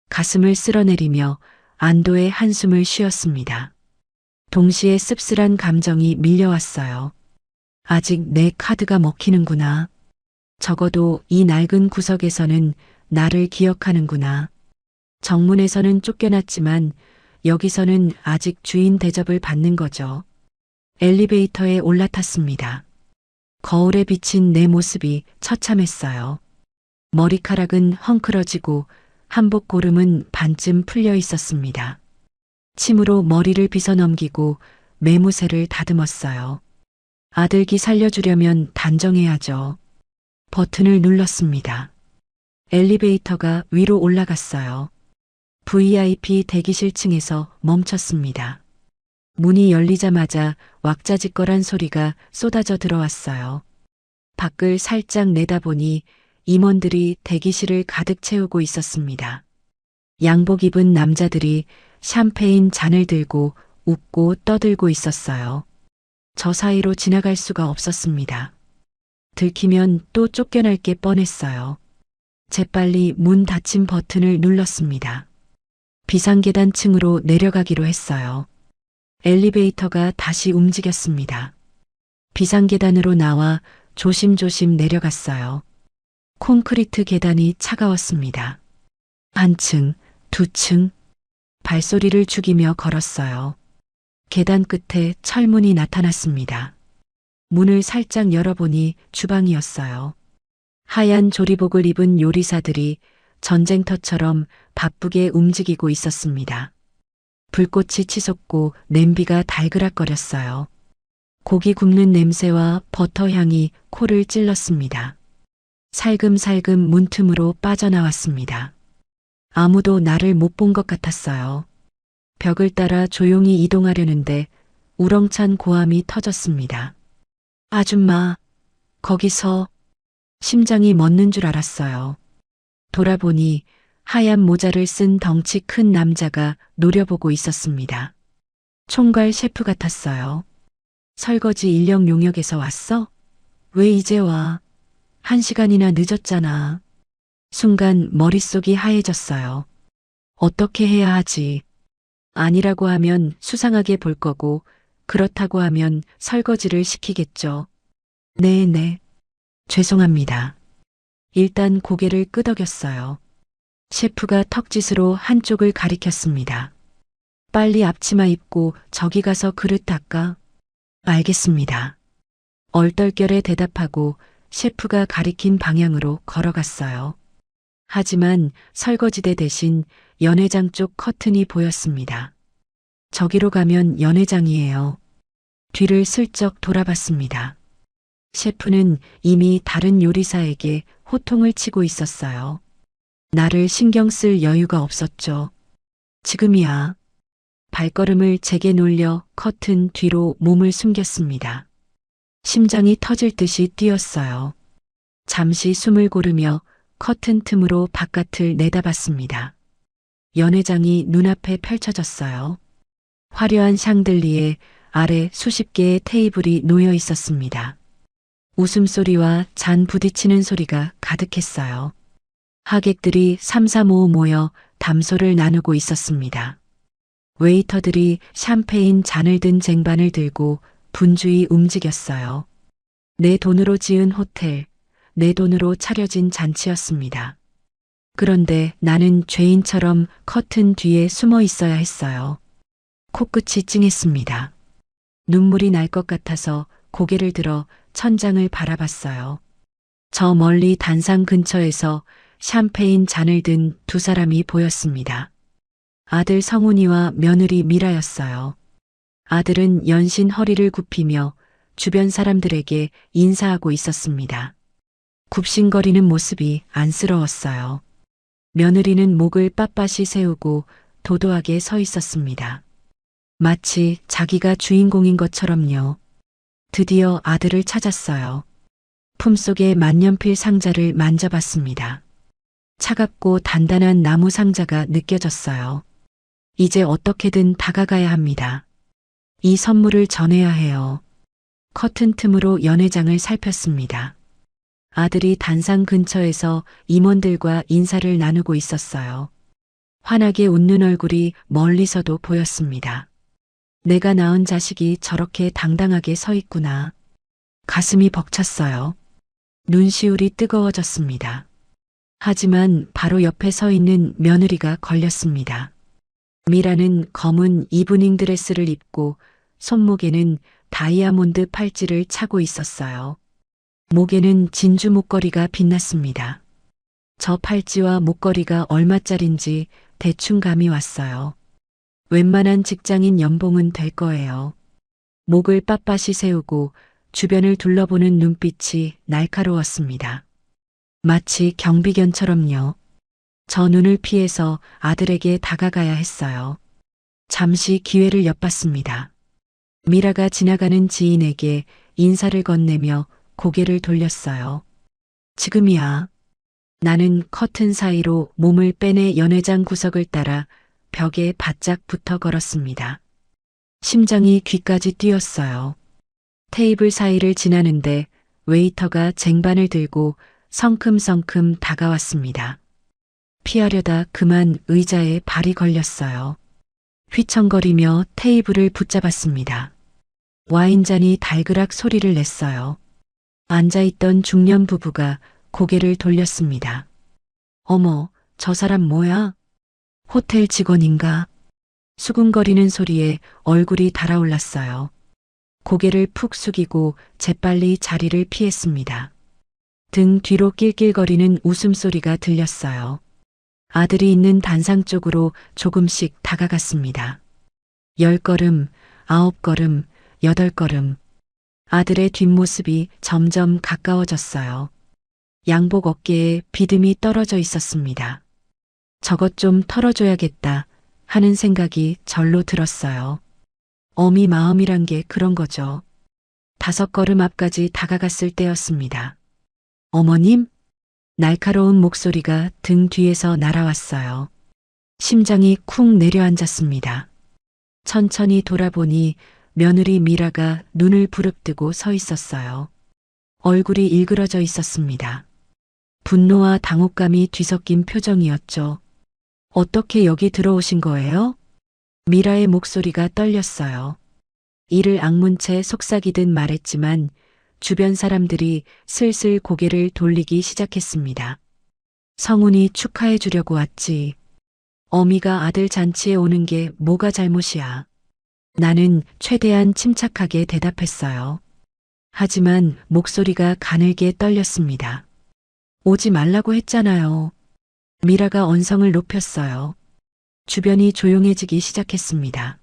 가슴을 쓸어내리며 안도의 한숨을 쉬었습니다. 동시에 씁쓸한 감정이 밀려왔어요. 아직 내 카드가 먹히는구나. 적어도 이 낡은 구석에서는 나를 기억하는구나. 정문에서는 쫓겨났지만 여기서는 아직 주인 대접을 받는 거죠. 엘리베이터에 올라탔습니다. 거울에 비친 내 모습이 처참했어요. 머리카락은 헝클어지고 한복 고름은 반쯤 풀려 있었습니다. 침으로 머리를 빗어넘기고 매무새를 다듬었어요. 아들기 살려주려면 단정해야죠. 버튼을 눌렀습니다. 엘리베이터가 위로 올라갔어요. VIP 대기실 층에서 멈췄습니다. 문이 열리자마자 왁자지껄한 소리가 쏟아져 들어왔어요. 밖을 살짝 내다보니 임원들이 대기실을 가득 채우고 있었습니다. 양복 입은 남자들이 샴페인 잔을 들고 웃고 떠들고 있었어요. 저 사이로 지나갈 수가 없었습니다. 들키면 또 쫓겨날 게 뻔했어요. 재빨리 문 닫힘 버튼을 눌렀습니다. 비상계단 층으로 내려가기로 했어요. 엘리베이터가 다시 움직였습니다. 비상계단으로 나와 조심조심 내려갔어요. 콘크리트 계단이 차가웠습니다. 한 층, 두 층, 발소리를 죽이며 걸었어요. 계단 끝에 철문이 나타났습니다. 문을 살짝 열어보니 주방이었어요. 하얀 조리복을 입은 요리사들이 전쟁터처럼 바쁘게 움직이고 있었습니다. 불꽃이 치솟고 냄비가 달그락거렸어요. 고기 굽는 냄새와 버터 향이 코를 찔렀습니다. 살금살금 문틈으로 빠져나왔습니다. 아무도 나를 못 본 것 같았어요. 벽을 따라 조용히 이동하려는데 우렁찬 고함이 터졌습니다. 아줌마, 거기서. 심장이 멎는 줄 알았어요. 돌아보니 하얀 모자를 쓴 덩치 큰 남자가 노려보고 있었습니다. 총괄 셰프 같았어요. 설거지 인력 용역에서 왔어? 왜 이제 와? 1시간이나 늦었잖아. 순간 머릿속이 하얘졌어요. 어떻게 해야 하지? 아니라고 하면 수상하게 볼 거고 그렇다고 하면 설거지를 시키겠죠. 네네. 죄송합니다. 일단 고개를 끄덕였어요. 셰프가 턱짓으로 한쪽을 가리켰습니다. 빨리 앞치마 입고 저기 가서 그릇 닦아. 알겠습니다. 얼떨결에 대답하고 셰프가 가리킨 방향으로 걸어갔어요. 하지만 설거지대 대신 연회장 쪽 커튼이 보였습니다. 저기로 가면 연회장이에요. 뒤를 슬쩍 돌아봤습니다. 셰프는 이미 다른 요리사에게 호통을 치고 있었어요. 나를 신경 쓸 여유가 없었죠. 지금이야. 발걸음을 제게 놀려 커튼 뒤로 몸을 숨겼습니다. 심장이 터질 듯이 뛰었어요. 잠시 숨을 고르며 커튼 틈으로 바깥을 내다봤습니다. 연회장이 눈앞에 펼쳐졌어요. 화려한 샹들리에 아래 수십 개의 테이블이 놓여 있었습니다. 웃음소리와 잔 부딪히는 소리가 가득했어요. 하객들이 삼삼오오 모여 담소를 나누고 있었습니다. 웨이터들이 샴페인 잔을 든 쟁반을 들고 분주히 움직였어요. 내 돈으로 지은 호텔, 내 돈으로 차려진 잔치였습니다. 그런데 나는 죄인처럼 커튼 뒤에 숨어 있어야 했어요. 코끝이 찡했습니다. 눈물이 날 것 같아서 고개를 들어 천장을 바라봤어요. 저 멀리 단상 근처에서 샴페인 잔을 든 두 사람이 보였습니다. 아들 성훈이와 며느리 미라였어요. 아들은 연신 허리를 굽히며 주변 사람들에게 인사하고 있었습니다. 굽신거리는 모습이 안쓰러웠어요. 며느리는 목을 빳빳이 세우고 도도하게 서 있었습니다. 마치 자기가 주인공인 것처럼요. 드디어 아들을 찾았어요. 품속의 만년필 상자를 만져봤습니다. 차갑고 단단한 나무 상자가 느껴졌어요. 이제 어떻게든 다가가야 합니다. 이 선물을 전해야 해요. 커튼 틈으로 연회장을 살폈습니다. 아들이 단상 근처에서 임원들과 인사를 나누고 있었어요. 환하게 웃는 얼굴이 멀리서도 보였습니다. 내가 낳은 자식이 저렇게 당당하게 서 있구나. 가슴이 벅찼어요. 눈시울이 뜨거워졌습니다. 하지만 바로 옆에 서 있는 며느리가 걸렸습니다. 미라는 검은 이브닝 드레스를 입고 손목에는 다이아몬드 팔찌를 차고 있었어요. 목에는 진주 목걸이가 빛났습니다. 저 팔찌와 목걸이가 얼마짜린지 대충 감이 왔어요. 웬만한 직장인 연봉은 될 거예요. 목을 빳빳이 세우고 주변을 둘러보는 눈빛이 날카로웠습니다. 마치 경비견처럼요. 저 눈을 피해서 아들에게 다가가야 했어요. 잠시 기회를 엿봤습니다. 미라가 지나가는 지인에게 인사를 건네며 고개를 돌렸어요. 지금이야. 나는 커튼 사이로 몸을 빼내 연회장 구석을 따라 벽에 바짝 붙어 걸었습니다. 심장이 귀까지 뛰었어요. 테이블 사이를 지나는데 웨이터가 쟁반을 들고 성큼성큼 다가왔습니다. 피하려다 그만 의자에 발이 걸렸어요. 휘청거리며 테이블을 붙잡았습니다. 와인잔이 달그락 소리를 냈어요. 앉아있던 중년 부부가 고개를 돌렸습니다. 어머, 저 사람 뭐야? 호텔 직원인가? 수근거리는 소리에 얼굴이 달아올랐어요. 고개를 푹 숙이고 재빨리 자리를 피했습니다. 등 뒤로 낄낄거리는 웃음소리가 들렸어요. 아들이 있는 단상 쪽으로 조금씩 다가갔습니다. 10걸음, 9걸음, 8걸음. 아들의 뒷모습이 점점 가까워졌어요. 양복 어깨에 비듬이 떨어져 있었습니다. 저것 좀 털어줘야겠다 하는 생각이 절로 들었어요. 어미 마음이란 게 그런 거죠. 5걸음 앞까지 다가갔을 때였습니다. 어머님? 날카로운 목소리가 등 뒤에서 날아왔어요. 심장이 쿵 내려앉았습니다. 천천히 돌아보니 며느리 미라가 눈을 부릅뜨고 서 있었어요. 얼굴이 일그러져 있었습니다. 분노와 당혹감이 뒤섞인 표정이었죠. 어떻게 여기 들어오신 거예요? 미라의 목소리가 떨렸어요. 이를 악문 채 속삭이듯 말했지만 주변 사람들이 슬슬 고개를 돌리기 시작했습니다. 성훈이 축하해 주려고 왔지. 어미가 아들 잔치에 오는 게 뭐가 잘못이야. 나는 최대한 침착하게 대답했어요. 하지만 목소리가 가늘게 떨렸습니다. 오지 말라고 했잖아요. 미라가 언성을 높였어요. 주변이 조용해지기 시작했습니다.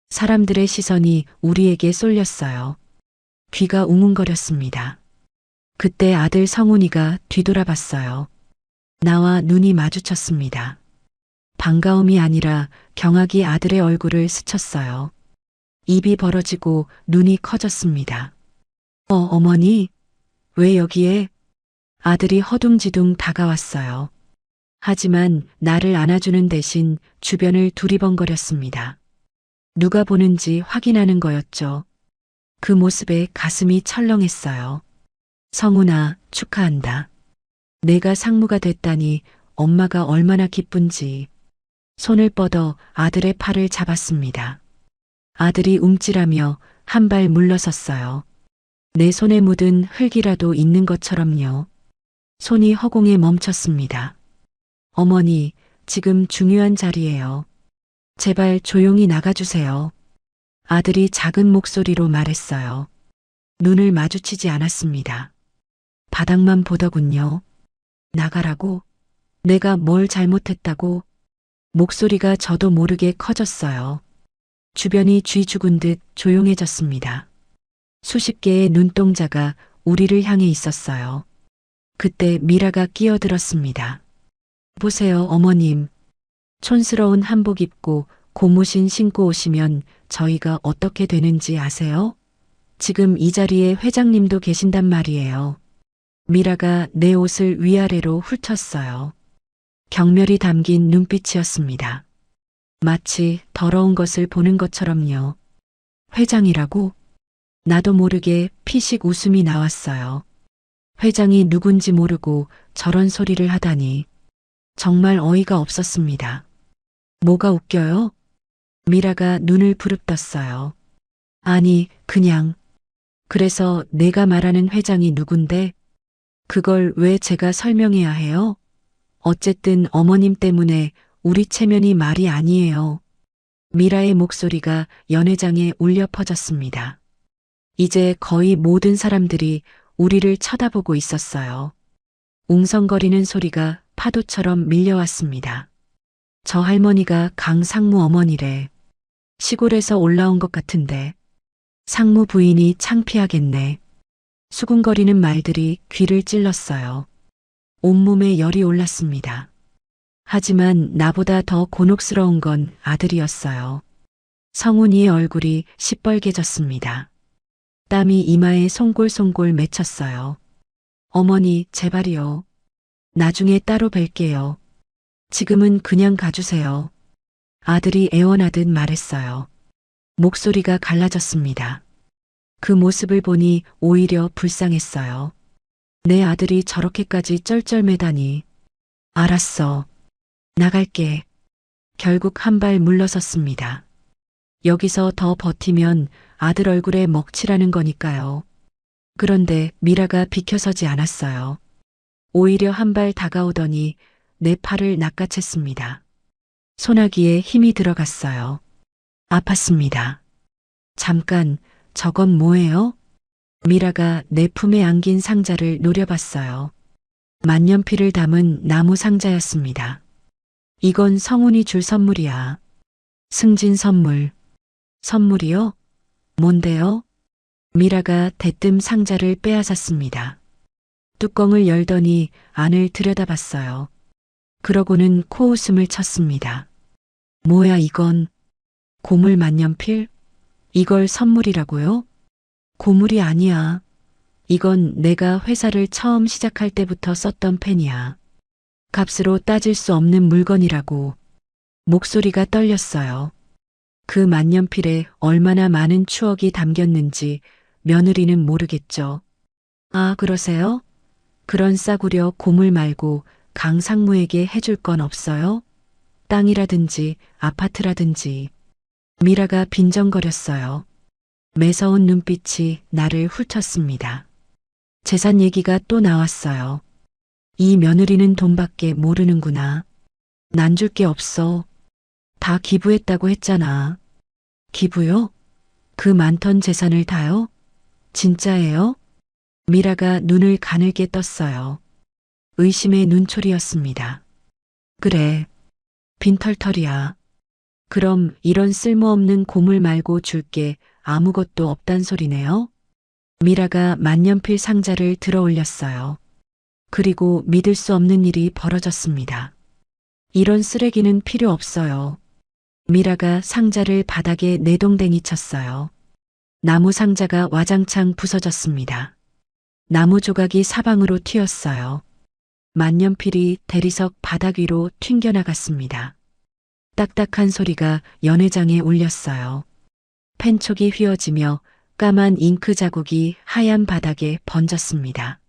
사람들의 시선이 우리에게 쏠렸어요. 귀가 웅웅거렸습니다. 그때 아들 성훈이가 뒤돌아봤어요. 나와 눈이 마주쳤습니다. 반가움이 아니라 경악이 아들의 얼굴을 스쳤어요. 입이 벌어지고 눈이 커졌습니다. 어머니, 왜 여기에? 아들이 허둥지둥 다가왔어요. 하지만 나를 안아주는 대신 주변을 두리번거렸습니다. 누가 보는지 확인하는 거였죠. 그 모습에 가슴이 철렁했어요. 성훈아, 축하한다. 내가 상무가 됐다니 엄마가 얼마나 기쁜지. 손을 뻗어 아들의 팔을 잡았습니다. 아들이 움찔하며 한 발 물러섰어요. 내 손에 묻은 흙이라도 있는 것처럼요. 손이 허공에 멈췄습니다. 어머니, 지금 중요한 자리예요. 제발 조용히 나가주세요. 아들이 작은 목소리로 말했어요. 눈을 마주치지 않았습니다. 바닥만 보더군요. 나가라고? 내가 뭘 잘못했다고? 목소리가 저도 모르게 커졌어요. 주변이 쥐 죽은 듯 조용해졌습니다. 수십 개의 눈동자가 우리를 향해 있었어요. 그때 미라가 끼어들었습니다. 보세요, 어머님. 촌스러운 한복 입고 고무신 신고 오시면 저희가 어떻게 되는지 아세요? 지금 이 자리에 회장님도 계신단 말이에요. 미라가 내 옷을 위아래로 훑었어요. 경멸이 담긴 눈빛이었습니다. 마치 더러운 것을 보는 것처럼요. 회장이라고? 나도 모르게 피식 웃음이 나왔어요. 회장이 누군지 모르고 저런 소리를 하다니 정말 어이가 없었습니다. 뭐가 웃겨요? 미라가 눈을 부릅떴어요. 아니, 그냥. 그래서 내가 말하는 회장이 누군데? 그걸 왜 제가 설명해야 해요? 어쨌든 어머님 때문에 우리 체면이 말이 아니에요. 미라의 목소리가 연회장에 울려 퍼졌습니다. 이제 거의 모든 사람들이 우리를 쳐다보고 있었어요. 웅성거리는 소리가 파도처럼 밀려왔습니다. 저 할머니가 강 상무 어머니래. 시골에서 올라온 것 같은데. 상무 부인이 창피하겠네. 수군거리는 말들이 귀를 찔렀어요. 온몸에 열이 올랐습니다. 하지만 나보다 더 곤혹스러운 건 아들이었어요. 성훈이의 얼굴이 시뻘개졌습니다. 땀이 이마에 송골송골 맺혔어요. 어머니, 제발이요. 나중에 따로 뵐게요. 지금은 그냥 가주세요. 아들이 애원하듯 말했어요. 목소리가 갈라졌습니다. 그 모습을 보니 오히려 불쌍했어요. 내 아들이 저렇게까지 쩔쩔매다니. 알았어. 나갈게. 결국 한 발 물러섰습니다. 여기서 더 버티면 아들 얼굴에 먹칠하는 거니까요. 그런데 미라가 비켜서지 않았어요. 오히려 한 발 다가오더니 내 팔을 낚아챘습니다. 소나기에 힘이 들어갔어요. 아팠습니다. 잠깐, 저건 뭐예요? 미라가 내 품에 안긴 상자를 노려봤어요. 만년필을 담은 나무 상자였습니다. 이건 성훈이 줄 선물이야. 승진 선물. 선물이요? 뭔데요? 미라가 대뜸 상자를 빼앗았습니다. 뚜껑을 열더니 안을 들여다봤어요. 그러고는 코웃음을 쳤습니다. 뭐야 이건? 고물 만년필? 이걸 선물이라고요? 고물이 아니야. 이건 내가 회사를 처음 시작할 때부터 썼던 펜이야. 값으로 따질 수 없는 물건이라고. 목소리가 떨렸어요. 그 만년필에 얼마나 많은 추억이 담겼는지 며느리는 모르겠죠. 아, 그러세요? 그런 싸구려 고물 말고 강 상무에게 해줄 건 없어요? 땅이라든지 아파트라든지. 미라가 빈정거렸어요. 매서운 눈빛이 나를 훑었습니다. 재산 얘기가 또 나왔어요. 이 며느리는 돈밖에 모르는구나. 난 줄 게 없어. 다 기부했다고 했잖아. 기부요? 그 많던 재산을 다요? 진짜예요? 미라가 눈을 가늘게 떴어요. 의심의 눈초리였습니다. 그래. 빈털털이야. 그럼 이런 쓸모없는 고물 말고 줄게 아무것도 없단 소리네요? 미라가 만년필 상자를 들어 올렸어요. 그리고 믿을 수 없는 일이 벌어졌습니다. 이런 쓰레기는 필요 없어요. 미라가 상자를 바닥에 내동댕이 쳤어요. 나무 상자가 와장창 부서졌습니다. 나무 조각이 사방으로 튀었어요. 만년필이 대리석 바닥 위로 튕겨나갔습니다. 딱딱한 소리가 연회장에 울렸어요. 펜촉이 휘어지며 까만 잉크 자국이 하얀 바닥에 번졌습니다.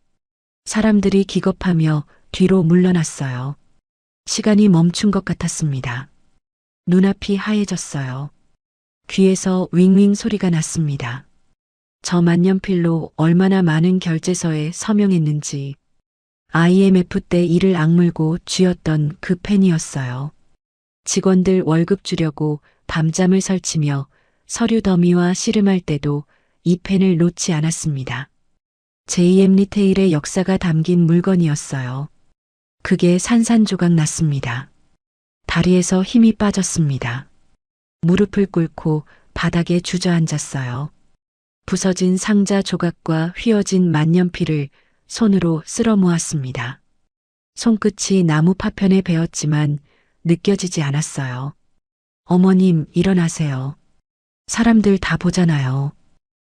사람들이 기겁하며 뒤로 물러났어요. 시간이 멈춘 것 같았습니다. 눈앞이 하얘졌어요. 귀에서 윙윙 소리가 났습니다. 저 만년필로 얼마나 많은 결제서에 서명했는지. IMF 때 이를 악물고 쥐었던 그 펜이었어요. 직원들 월급 주려고 밤잠을 설치며 서류 더미와 씨름할 때도 이 펜을 놓지 않았습니다. JM 리테일의 역사가 담긴 물건이었어요. 그게 산산조각 났습니다. 다리에서 힘이 빠졌습니다. 무릎을 꿇고 바닥에 주저앉았어요. 부서진 상자 조각과 휘어진 만년필을 손으로 쓸어 모았습니다. 손끝이 나무 파편에 베었지만 느껴지지 않았어요. 어머님, 일어나세요. 사람들 다 보잖아요.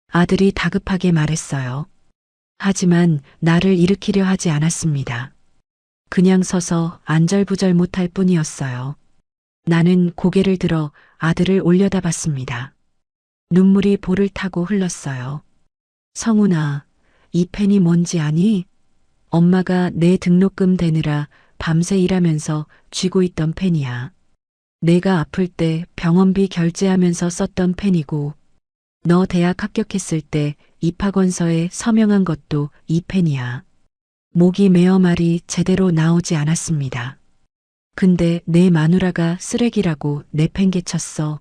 아들이 다급하게 말했어요. 하지만 나를 일으키려 하지 않았습니다. 그냥 서서 안절부절 못할 뿐이었어요. 나는 고개를 들어 아들을 올려다봤습니다. 눈물이 볼을 타고 흘렀어요. 성훈아, 이 펜이 뭔지 아니? 엄마가 내 등록금 대느라 밤새 일하면서 쥐고 있던 펜이야. 내가 아플 때 병원비 결제하면서 썼던 펜이고, 너 대학 합격했을 때 입학원서에 서명한 것도 이 펜이야. 목이 메어 말이 제대로 나오지 않았습니다. 근데 내 마누라가 쓰레기라고 내팽개쳤어.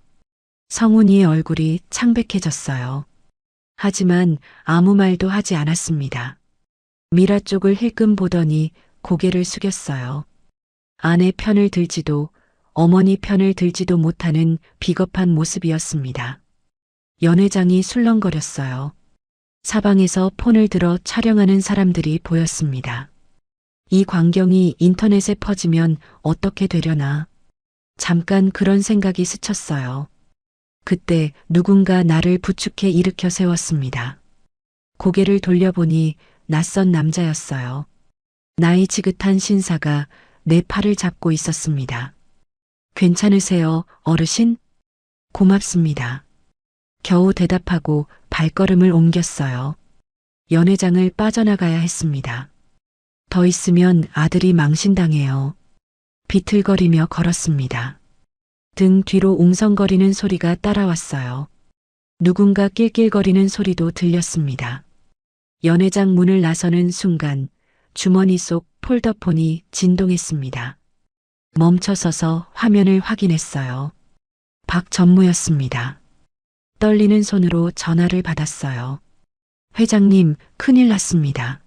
성훈이의 얼굴이 창백해졌어요. 하지만 아무 말도 하지 않았습니다. 미라 쪽을 힐끔 보더니 고개를 숙였어요. 아내 편을 들지도 어머니 편을 들지도 못하는 비겁한 모습이었습니다. 연회장이 술렁거렸어요. 사방에서 폰을 들어 촬영하는 사람들이 보였습니다. 이 광경이 인터넷에 퍼지면 어떻게 되려나. 잠깐 그런 생각이 스쳤어요. 그때 누군가 나를 부축해 일으켜 세웠습니다. 고개를 돌려보니 낯선 남자였어요. 나이 지긋한 신사가 내 팔을 잡고 있었습니다. 괜찮으세요, 어르신? 고맙습니다. 겨우 대답하고 발걸음을 옮겼어요. 연회장을 빠져나가야 했습니다. 더 있으면 아들이 망신당해요. 비틀거리며 걸었습니다. 등 뒤로 웅성거리는 소리가 따라왔어요. 누군가 낄낄거리는 소리도 들렸습니다. 연회장 문을 나서는 순간 주머니 속 폴더폰이 진동했습니다. 멈춰서서 화면을 확인했어요. 박전무였습니다. 떨리는 손으로 전화를 받았어요. 회장님, 큰일 났습니다.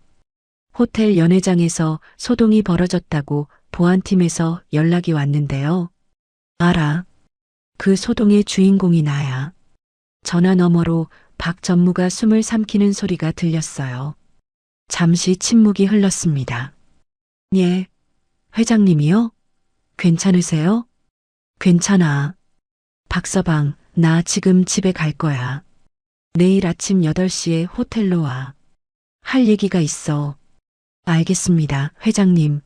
호텔 연회장에서 소동이 벌어졌다고 보안팀에서 연락이 왔는데요. 알아. 그 소동의 주인공이 나야. 전화 너머로 박 전무가 숨을 삼키는 소리가 들렸어요. 잠시 침묵이 흘렀습니다. 예. 회장님이요? 괜찮으세요? 괜찮아. 박서방, 나 지금 집에 갈 거야. 내일 아침 8시에 호텔로 와. 할 얘기가 있어. 알겠습니다, 회장님.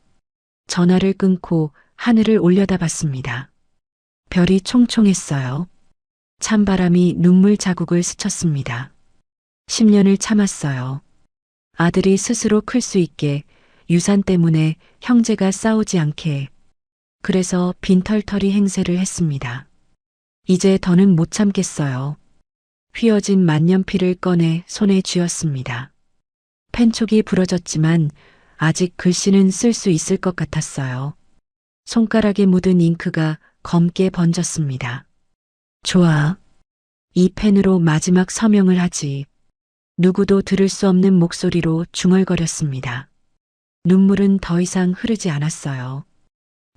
전화를 끊고 하늘을 올려다봤습니다. 별이 총총했어요. 찬바람이 눈물 자국을 스쳤습니다. 10년을 참았어요. 아들이 스스로 클 수 있게, 유산 때문에 형제가 싸우지 않게. 그래서 빈털터리 행세를 했습니다. 이제 더는 못 참겠어요. 휘어진 만년필을 꺼내 손에 쥐었습니다. 펜촉이 부러졌지만 아직 글씨는 쓸 수 있을 것 같았어요. 손가락에 묻은 잉크가 검게 번졌습니다. 좋아. 이 펜으로 마지막 서명을 하지. 누구도 들을 수 없는 목소리로 중얼거렸습니다. 눈물은 더 이상 흐르지 않았어요.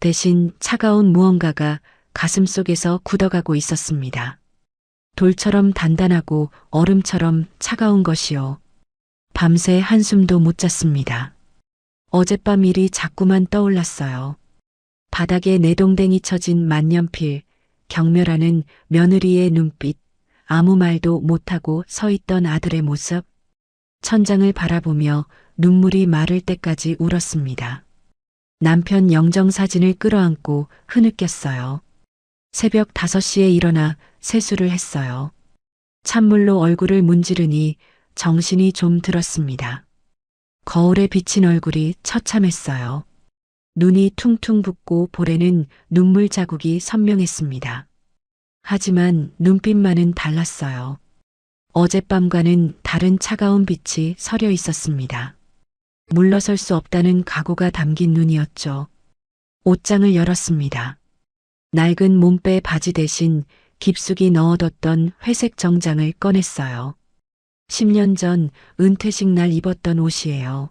대신 차가운 무언가가 가슴 속에서 굳어가고 있었습니다. 돌처럼 단단하고 얼음처럼 차가운 것이요. 밤새 한숨도 못 잤습니다. 어젯밤 일이 자꾸만 떠올랐어요. 바닥에 내동댕이 쳐진 만년필, 경멸하는 며느리의 눈빛, 아무 말도 못하고 서 있던 아들의 모습. 천장을 바라보며 눈물이 마를 때까지 울었습니다. 남편 영정사진을 끌어안고 흐느꼈어요. 새벽 5시에 일어나 세수를 했어요. 찬물로 얼굴을 문지르니 정신이 좀 들었습니다. 거울에 비친 얼굴이 처참했어요. 눈이 퉁퉁 붓고 볼에는 눈물 자국이 선명했습니다. 하지만 눈빛만은 달랐어요. 어젯밤과는 다른 차가운 빛이 서려 있었습니다. 물러설 수 없다는 각오가 담긴 눈이었죠. 옷장을 열었습니다. 낡은 몸빼 바지 대신 깊숙이 넣어뒀던 회색 정장을 꺼냈어요. 10년 전 은퇴식 날 입었던 옷이에요.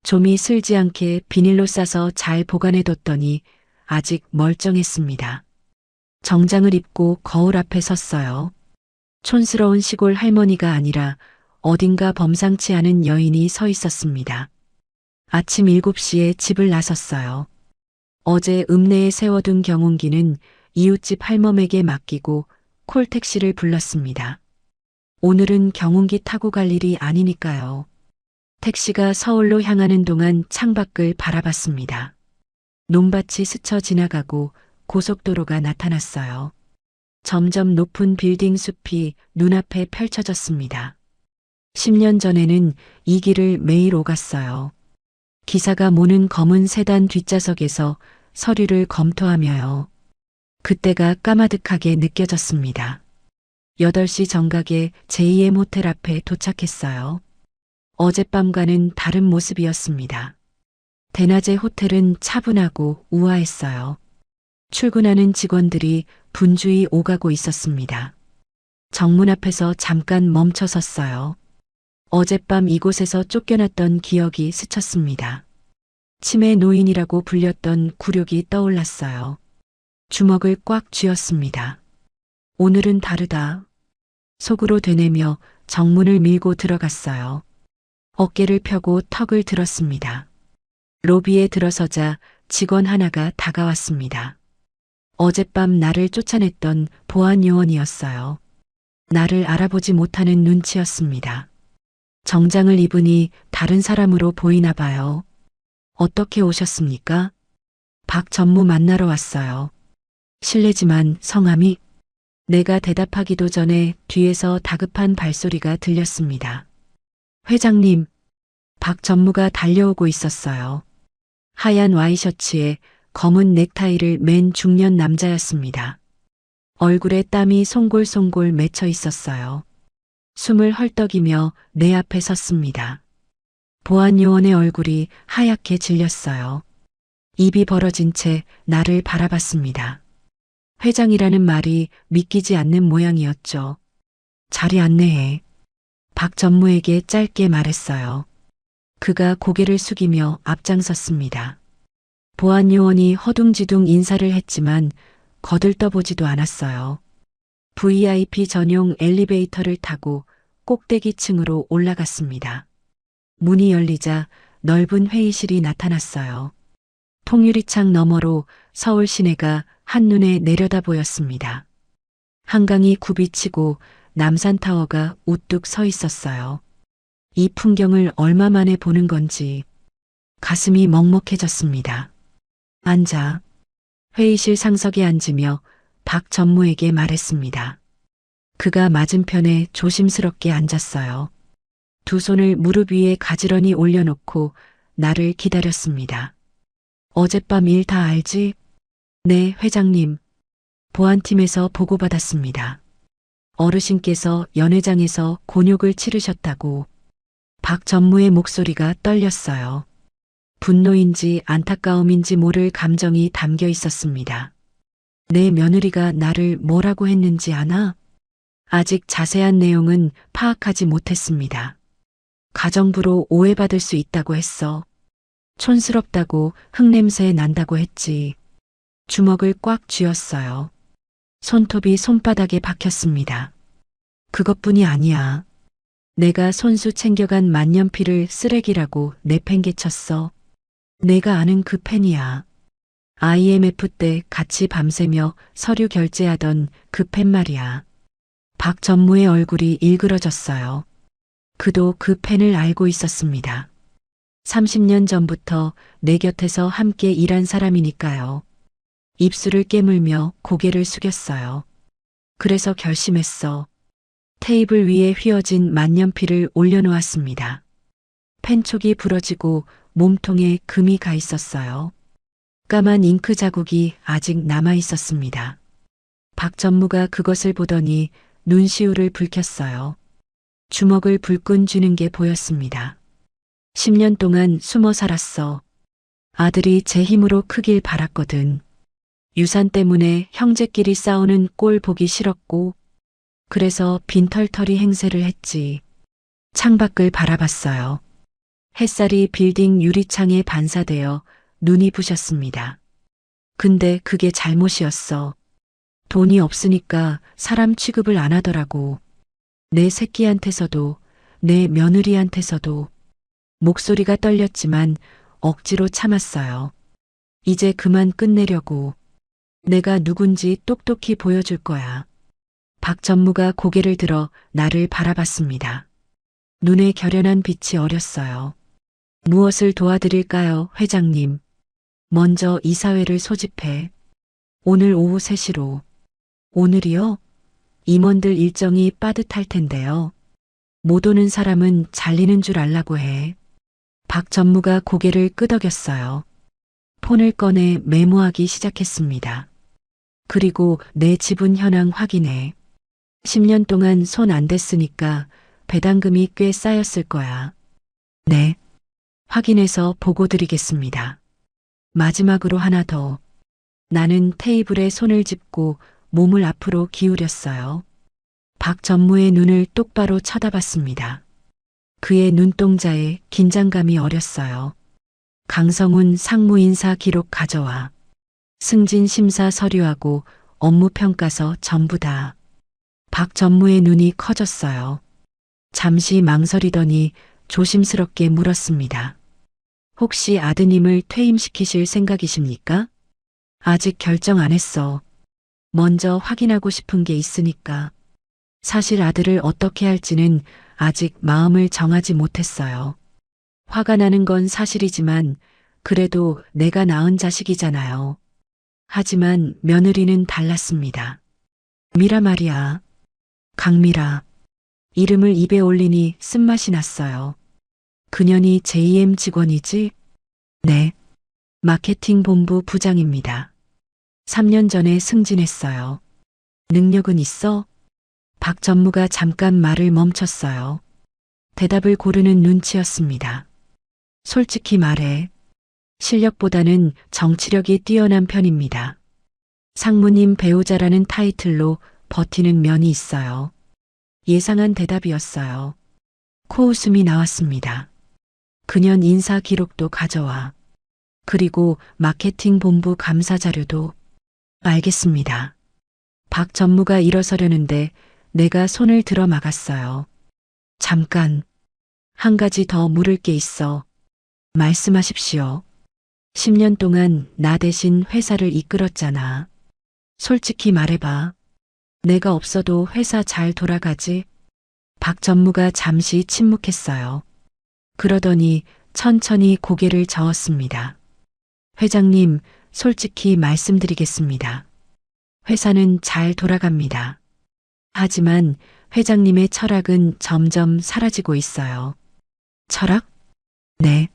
좀이 슬지 않게 비닐로 싸서 잘 보관해뒀더니 아직 멀쩡했습니다. 정장을 입고 거울 앞에 섰어요. 촌스러운 시골 할머니가 아니라 어딘가 범상치 않은 여인이 서 있었습니다. 아침 7시에 집을 나섰어요. 어제 읍내에 세워둔 경운기는 이웃집 할멈에게 맡기고 콜택시를 불렀습니다. 오늘은 경운기 타고 갈 일이 아니니까요. 택시가 서울로 향하는 동안 창밖을 바라봤습니다. 논밭이 스쳐 지나가고 고속도로가 나타났어요. 점점 높은 빌딩 숲이 눈앞에 펼쳐졌습니다. 10년 전에는 이 길을 매일 오갔어요. 기사가 모는 검은 세단 뒷좌석에서 서류를 검토하며요. 그때가 까마득하게 느껴졌습니다. 8시 정각에 제2의 모텔 앞에 도착했어요. 어젯밤과는 다른 모습이었습니다. 대낮의 호텔은 차분하고 우아했어요. 출근하는 직원들이 분주히 오가고 있었습니다. 정문 앞에서 잠깐 멈춰 섰어요. 어젯밤 이곳에서 쫓겨났던 기억이 스쳤습니다. 치매 노인이라고 불렸던 굴욕이 떠올랐어요. 주먹을 꽉 쥐었습니다. 오늘은 다르다. 속으로 되뇌며 정문을 밀고 들어갔어요. 어깨를 펴고 턱을 들었습니다. 로비에 들어서자 직원 하나가 다가왔습니다. 어젯밤 나를 쫓아냈던 보안 요원이었어요. 나를 알아보지 못하는 눈치였습니다. 정장을 입으니 다른 사람으로 보이나 봐요. 어떻게 오셨습니까? 박 전무 만나러 왔어요. 실례지만 성함이? 내가 대답하기도 전에 뒤에서 다급한 발소리가 들렸습니다. 회장님, 박 전무가 달려오고 있었어요. 하얀 와이셔츠에 검은 넥타이를 맨 중년 남자였습니다. 얼굴에 땀이 송골송골 맺혀 있었어요. 숨을 헐떡이며 내 앞에 섰습니다. 보안 요원의 얼굴이 하얗게 질렸어요. 입이 벌어진 채 나를 바라봤습니다. 회장이라는 말이 믿기지 않는 모양이었죠. 자리 안내해. 박 전무에게 짧게 말했어요. 그가 고개를 숙이며 앞장섰습니다. 보안 요원이 허둥지둥 인사를 했지만 거들떠보지도 않았어요. VIP 전용 엘리베이터를 타고 꼭대기층으로 올라갔습니다. 문이 열리자 넓은 회의실이 나타났어요. 통유리창 너머로 서울 시내가 한눈에 내려다 보였습니다. 한강이 굽이치고 남산타워가 우뚝 서 있었어요. 이 풍경을 얼마 만에 보는 건지 가슴이 먹먹해졌습니다. 앉아. 회의실 상석에 앉으며 박 전무에게 말했습니다. 그가 맞은편에 조심스럽게 앉았어요. 두 손을 무릎 위에 가지런히 올려놓고 나를 기다렸습니다. 어젯밤 일 다 알지? 네, 회장님. 보안팀에서 보고받았습니다. 어르신께서 연회장에서 곤욕을 치르셨다고. 박 전무의 목소리가 떨렸어요. 분노인지 안타까움인지 모를 감정이 담겨 있었습니다. 내 며느리가 나를 뭐라고 했는지 아나? 아직 자세한 내용은 파악하지 못했습니다. 가정부로 오해받을 수 있다고 했어. 촌스럽다고 흙냄새 난다고 했지. 주먹을 꽉 쥐었어요. 손톱이 손바닥에 박혔습니다. 그것뿐이 아니야. 내가 손수 챙겨간 만년필을 쓰레기라고 내팽개쳤어. 내가 아는 그 펜이야. IMF 때 같이 밤새며 서류 결제하던 그 펜 말이야. 박 전무의 얼굴이 일그러졌어요. 그도 그 펜을 알고 있었습니다. 30년 전부터 내 곁에서 함께 일한 사람이니까요. 입술을 깨물며 고개를 숙였어요. 그래서 결심했어. 테이블 위에 휘어진 만년필을 올려놓았습니다. 펜촉이 부러지고 몸통에 금이 가 있었어요. 까만 잉크 자국이 아직 남아 있었습니다. 박 전무가 그것을 보더니 눈시울을 붉혔어요. 주먹을 불끈 쥐는 게 보였습니다. 10년 동안 숨어 살았어. 아들이 제 힘으로 크길 바랐거든. 유산 때문에 형제끼리 싸우는 꼴 보기 싫었고, 그래서 빈털터리 행세를 했지. 창밖을 바라봤어요. 햇살이 빌딩 유리창에 반사되어 눈이 부셨습니다. 근데 그게 잘못이었어. 돈이 없으니까 사람 취급을 안 하더라고. 내 새끼한테서도 내 며느리한테서도. 목소리가 떨렸지만 억지로 참았어요. 이제 그만 끝내려고. 내가 누군지 똑똑히 보여줄 거야. 박 전무가 고개를 들어 나를 바라봤습니다. 눈에 결연한 빛이 어렸어요. 무엇을 도와드릴까요, 회장님? 먼저 이사회를 소집해. 오늘 오후 3시로. 오늘이요? 임원들 일정이 빠듯할 텐데요. 못 오는 사람은 잘리는 줄 알라고 해. 박 전무가 고개를 끄덕였어요. 폰을 꺼내 메모하기 시작했습니다. 그리고 내 지분 현황 확인해. 10년 동안 손 안 댔으니까 배당금이 꽤 쌓였을 거야. 네. 확인해서 보고 드리겠습니다. 마지막으로 하나 더. 나는 테이블에 손을 짚고 몸을 앞으로 기울였어요. 박 전무의 눈을 똑바로 쳐다봤습니다. 그의 눈동자에 긴장감이 어렸어요. 강성훈 상무인사 기록 가져와. 승진 심사 서류하고 업무 평가서 전부 다. 박 전무의 눈이 커졌어요. 잠시 망설이더니 조심스럽게 물었습니다. 혹시 아드님을 퇴임시키실 생각이십니까? 아직 결정 안 했어. 먼저 확인하고 싶은 게 있으니까. 사실 아들을 어떻게 할지는 아직 마음을 정하지 못했어요. 화가 나는 건 사실이지만 그래도 내가 낳은 자식이잖아요. 하지만 며느리는 달랐습니다. 미라 말이야. 강미라. 이름을 입에 올리니 쓴맛이 났어요. 그년이 JM 직원이지? 네. 마케팅 본부 부장입니다. 3년 전에 승진했어요. 능력은 있어? 박 전무가 잠깐 말을 멈췄어요. 대답을 고르는 눈치였습니다. 솔직히 말해. 실력보다는 정치력이 뛰어난 편입니다. 상무님 배우자라는 타이틀로 버티는 면이 있어요. 예상한 대답이었어요. 코웃음이 나왔습니다. 그년 인사 기록도 가져와. 그리고 마케팅 본부 감사 자료도. 알겠습니다. 박 전무가 일어서려는데 내가 손을 들어 막았어요. 잠깐. 한 가지 더 물을 게 있어. 말씀하십시오. 10년 동안 나 대신 회사를 이끌었잖아. 솔직히 말해봐. 내가 없어도 회사 잘 돌아가지? 박 전무가 잠시 침묵했어요. 그러더니 천천히 고개를 저었습니다. 회장님, 솔직히 말씀드리겠습니다. 회사는 잘 돌아갑니다. 하지만 회장님의 철학은 점점 사라지고 있어요. 철학? 네.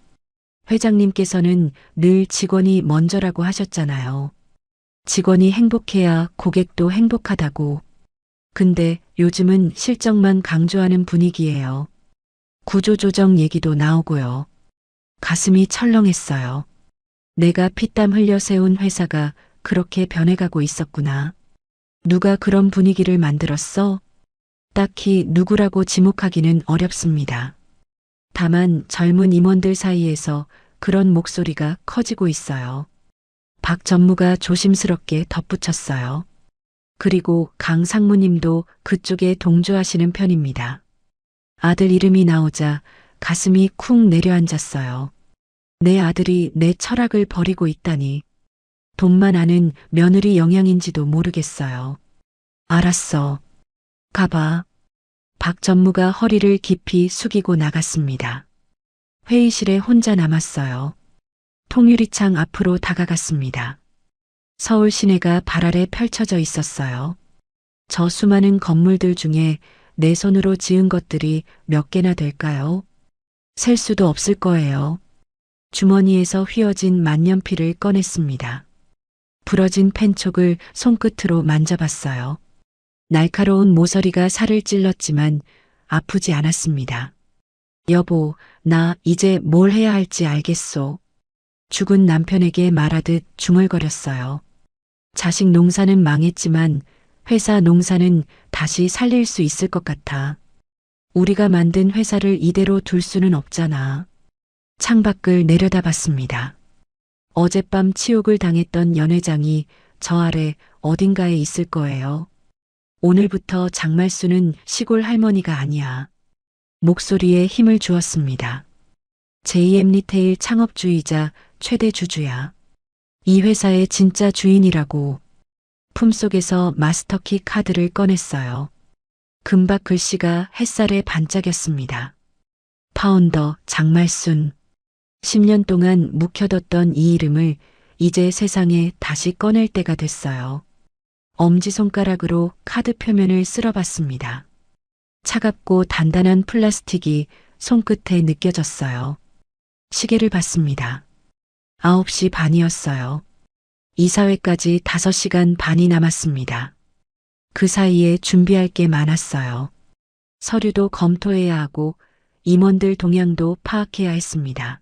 회장님께서는 늘 직원이 먼저라고 하셨잖아요. 직원이 행복해야 고객도 행복하다고. 근데 요즘은 실적만 강조하는 분위기예요. 구조조정 얘기도 나오고요. 가슴이 철렁했어요. 내가 피땀 흘려 세운 회사가 그렇게 변해가고 있었구나. 누가 그런 분위기를 만들었어? 딱히 누구라고 지목하기는 어렵습니다. 다만 젊은 임원들 사이에서 그런 목소리가 커지고 있어요. 박 전무가 조심스럽게 덧붙였어요. 그리고 강 상무님도 그쪽에 동조하시는 편입니다. 아들 이름이 나오자 가슴이 쿵 내려앉았어요. 내 아들이 내 철학을 버리고 있다니. 돈만 아는 며느리 영향인지도 모르겠어요. 알았어. 가봐. 박 전무가 허리를 깊이 숙이고 나갔습니다. 회의실에 혼자 남았어요. 통유리창 앞으로 다가갔습니다. 서울 시내가 발 아래 펼쳐져 있었어요. 저 수많은 건물들 중에 내 손으로 지은 것들이 몇 개나 될까요? 셀 수도 없을 거예요. 주머니에서 휘어진 만년필을 꺼냈습니다. 부러진 펜촉을 손끝으로 만져봤어요. 날카로운 모서리가 살을 찔렀지만 아프지 않았습니다. 여보, 나 이제 뭘 해야 할지 알겠소. 죽은 남편에게 말하듯 중얼거렸어요. 자식 농사는 망했지만 회사 농사는 다시 살릴 수 있을 것 같아. 우리가 만든 회사를 이대로 둘 수는 없잖아. 창밖을 내려다봤습니다. 어젯밤 치욕을 당했던 연회장이 저 아래 어딘가에 있을 거예요. 오늘부터 장말수는 시골 할머니가 아니야. 목소리에 힘을 주었습니다. JM 리테일 창업주의자 최대 주주야. 이 회사의 진짜 주인이라고. 품속에서 마스터키 카드를 꺼냈어요. 금박 글씨가 햇살에 반짝였습니다. 파운더 장말순. 10년 동안 묵혀뒀던 이 이름을 이제 세상에 다시 꺼낼 때가 됐어요. 엄지손가락으로 카드 표면을 쓸어봤습니다. 차갑고 단단한 플라스틱이 손끝에 느껴졌어요. 시계를 봤습니다. 9시 반이었어요. 이사회까지 5시간 반이 남았습니다. 그 사이에 준비할 게 많았어요. 서류도 검토해야 하고 임원들 동향도 파악해야 했습니다.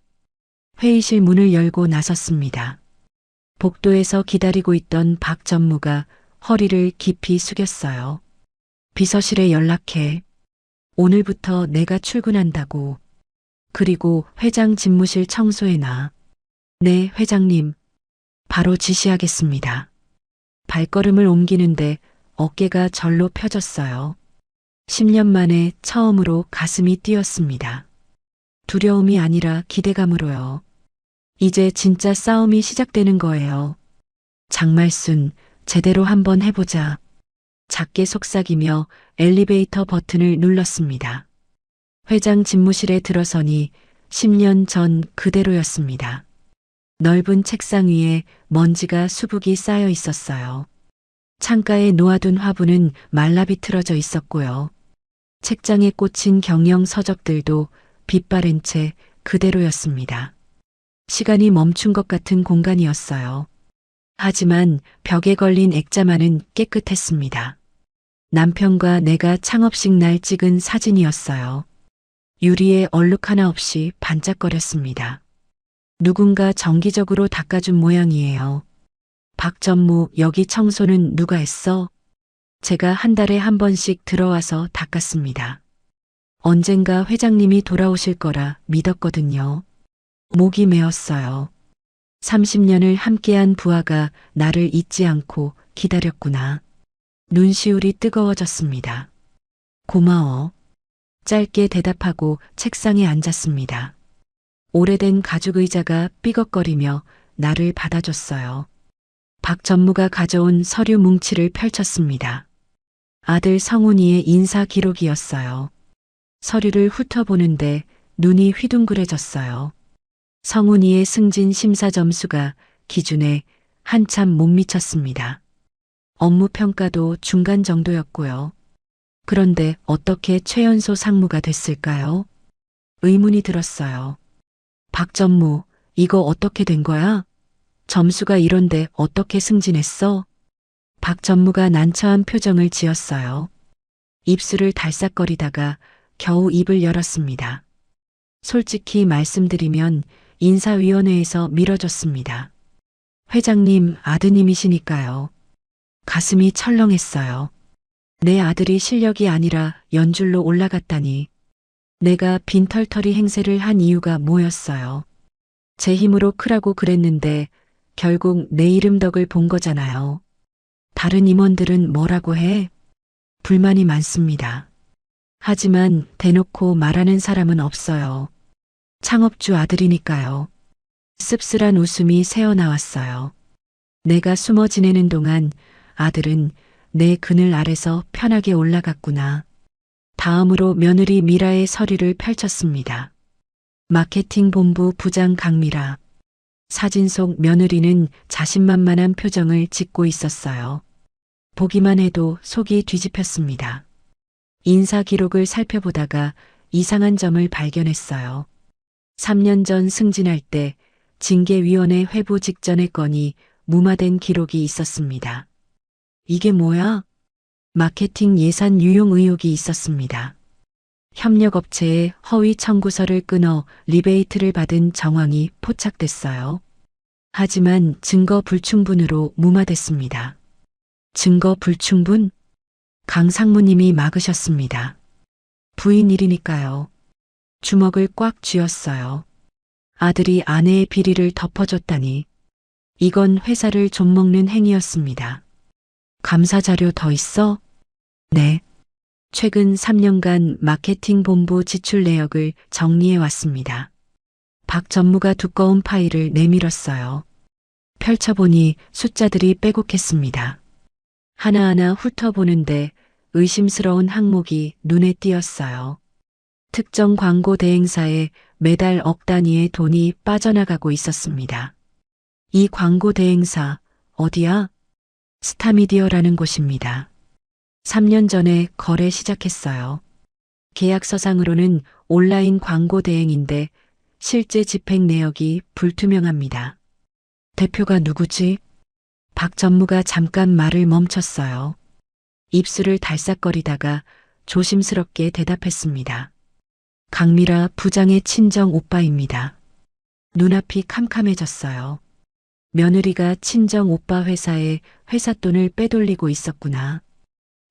회의실 문을 열고 나섰습니다. 복도에서 기다리고 있던 박 전무가 허리를 깊이 숙였어요. 비서실에 연락해. 오늘부터 내가 출근한다고. 그리고 회장 집무실 청소해놔. 네, 회장님. 바로 지시하겠습니다. 발걸음을 옮기는데 어깨가 절로 펴졌어요. 10년 만에 처음으로 가슴이 뛰었습니다. 두려움이 아니라 기대감으로요. 이제 진짜 싸움이 시작되는 거예요. 장말순, 제대로 한번 해보자. 작게 속삭이며 엘리베이터 버튼을 눌렀습니다. 회장 집무실에 들어서니 10년 전 그대로였습니다. 넓은 책상 위에 먼지가 수북이 쌓여 있었어요. 창가에 놓아둔 화분은 말라 비틀어져 있었고요. 책장에 꽂힌 경영 서적들도 빛바랜 채 그대로였습니다. 시간이 멈춘 것 같은 공간이었어요. 하지만 벽에 걸린 액자만은 깨끗했습니다. 남편과 내가 창업식 날 찍은 사진이었어요. 유리에 얼룩 하나 없이 반짝거렸습니다. 누군가 정기적으로 닦아준 모양이에요. 박 전무, 여기 청소는 누가 했어? 제가 한 달에 한 번씩 들어와서 닦았습니다. 언젠가 회장님이 돌아오실 거라 믿었거든요. 목이 메었어요. 30년을 함께한 부하가 나를 잊지 않고 기다렸구나. 눈시울이 뜨거워졌습니다. 고마워. 짧게 대답하고 책상에 앉았습니다. 오래된 가죽 의자가 삐걱거리며 나를 받아줬어요. 박 전무가 가져온 서류 뭉치를 펼쳤습니다. 아들 성훈이의 인사 기록이었어요. 서류를 훑어보는데 눈이 휘둥그레졌어요. 성훈이의 승진 심사 점수가 기준에 한참 못 미쳤습니다. 업무 평가도 중간 정도였고요. 그런데 어떻게 최연소 상무가 됐을까요? 의문이 들었어요. 박 전무, 이거 어떻게 된 거야? 점수가 이런데 어떻게 승진했어? 박 전무가 난처한 표정을 지었어요. 입술을 달싹거리다가 겨우 입을 열었습니다. 솔직히 말씀드리면 인사위원회에서 미뤄졌습니다. 회장님 아드님이시니까요. 가슴이 철렁했어요. 내 아들이 실력이 아니라 연줄로 올라갔다니. 내가 빈털터리 행세를 한 이유가 뭐였어요? 제 힘으로 크라고 그랬는데 결국 내 이름 덕을 본 거잖아요. 다른 임원들은 뭐라고 해? 불만이 많습니다. 하지만 대놓고 말하는 사람은 없어요. 창업주 아들이니까요. 씁쓸한 웃음이 새어나왔어요. 내가 숨어 지내는 동안 아들은 내 그늘 아래서 편하게 올라갔구나. 다음으로 며느리 미라의 서류를 펼쳤습니다. 마케팅 본부 부장 강미라. 사진 속 며느리는 자신만만한 표정을 짓고 있었어요. 보기만 해도 속이 뒤집혔습니다. 인사 기록을 살펴보다가 이상한 점을 발견했어요. 3년 전 승진할 때 징계위원회 회부 직전의 건이 무마된 기록이 있었습니다. 이게 뭐야? 마케팅 예산 유용 의혹이 있었습니다. 협력업체에 허위 청구서를 끊어 리베이트를 받은 정황이 포착됐어요. 하지만 증거 불충분으로 무마됐습니다. 증거 불충분? 강 상무님이 막으셨습니다. 부인 일이니까요. 주먹을 꽉 쥐었어요. 아들이 아내의 비리를 덮어줬다니. 이건 회사를 좀먹는 행위였습니다. 감사 자료 더 있어? 네. 최근 3년간 마케팅 본부 지출 내역을 정리해 왔습니다. 박 전무가 두꺼운 파일을 내밀었어요. 펼쳐보니 숫자들이 빼곡했습니다. 하나하나 훑어보는데 의심스러운 항목이 눈에 띄었어요. 특정 광고 대행사에 매달 억 단위의 돈이 빠져나가고 있었습니다. 이 광고 대행사 어디야? 스타미디어라는 곳입니다. 3년 전에 거래 시작했어요. 계약서상으로는 온라인 광고 대행인데 실제 집행 내역이 불투명합니다. 대표가 누구지? 박 전무가 잠깐 말을 멈췄어요. 입술을 달싹거리다가 조심스럽게 대답했습니다. 강미라 부장의 친정 오빠입니다. 눈앞이 캄캄해졌어요. 며느리가 친정 오빠 회사에 회사 돈을 빼돌리고 있었구나.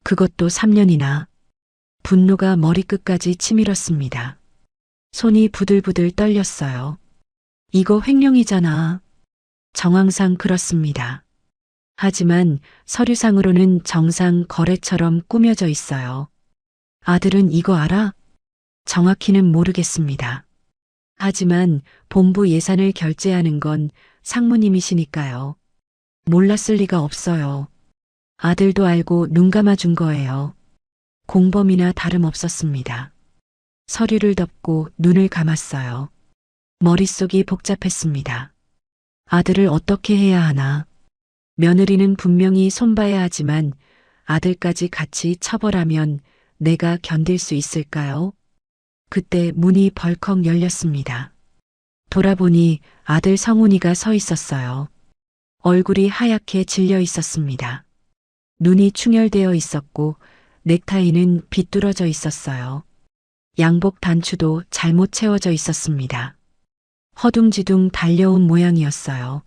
그것도 3년이나. 분노가 머리끝까지 치밀었습니다. 손이 부들부들 떨렸어요. 이거 횡령이잖아. 정황상 그렇습니다. 하지만 서류상으로는 정상 거래처럼 꾸며져 있어요. 아들은 이거 알아? 정확히는 모르겠습니다. 하지만 본부 예산을 결제하는 건 상무님이시니까요. 몰랐을 리가 없어요. 아들도 알고 눈 감아준 거예요. 공범이나 다름없었습니다. 서류를 덮고 눈을 감았어요. 머릿속이 복잡했습니다. 아들을 어떻게 해야 하나. 며느리는 분명히 손봐야 하지만 아들까지 같이 처벌하면 내가 견딜 수 있을까요? 그때 문이 벌컥 열렸습니다. 돌아보니 아들 성훈이가 서 있었어요. 얼굴이 하얗게 질려 있었습니다. 눈이 충혈되어 있었고 넥타이는 비뚤어져 있었어요. 양복 단추도 잘못 채워져 있었습니다. 허둥지둥 달려온 모양이었어요.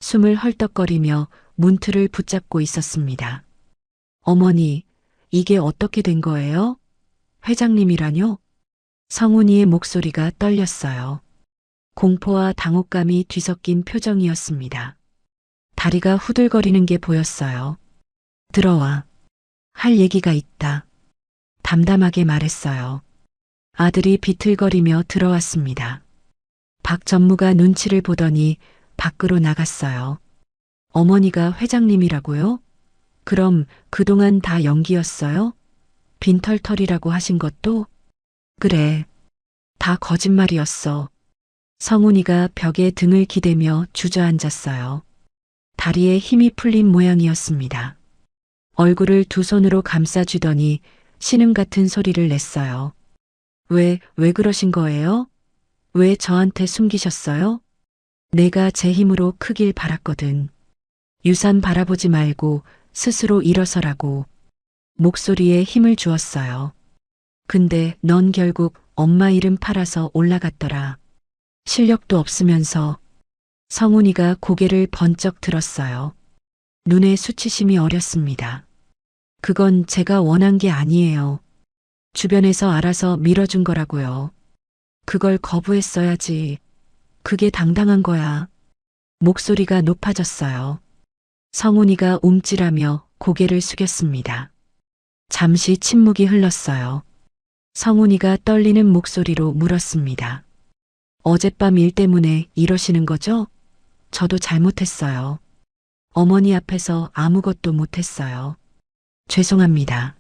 숨을 헐떡거리며 문틀을 붙잡고 있었습니다. 어머니, 이게 어떻게 된 거예요? 회장님이라뇨? 성훈이의 목소리가 떨렸어요. 공포와 당혹감이 뒤섞인 표정이었습니다. 다리가 후들거리는 게 보였어요. 들어와. 할 얘기가 있다. 담담하게 말했어요. 아들이 비틀거리며 들어왔습니다. 박 전무가 눈치를 보더니 밖으로 나갔어요. 어머니가 회장님이라고요? 그럼 그동안 다 연기였어요? 빈털털이라고 하신 것도? 그래. 다 거짓말이었어. 성훈이가 벽에 등을 기대며 주저앉았어요. 다리에 힘이 풀린 모양이었습니다. 얼굴을 두 손으로 감싸주더니 신음 같은 소리를 냈어요. 왜 그러신 거예요? 왜 저한테 숨기셨어요? 내가 제 힘으로 크길 바랐거든. 유산 바라보지 말고 스스로 일어서라고. 목소리에 힘을 주었어요. 근데 넌 결국 엄마 이름 팔아서 올라갔더라. 실력도 없으면서. 성훈이가 고개를 번쩍 들었어요. 눈에 수치심이 어렸습니다. 그건 제가 원한 게 아니에요. 주변에서 알아서 밀어준 거라고요. 그걸 거부했어야지. 그게 당당한 거야. 목소리가 높아졌어요. 성훈이가 움찔하며 고개를 숙였습니다. 잠시 침묵이 흘렀어요. 성훈이가 떨리는 목소리로 물었습니다. 어젯밤 일 때문에 이러시는 거죠? 저도 잘못했어요. 어머니 앞에서 아무것도 못했어요. 죄송합니다.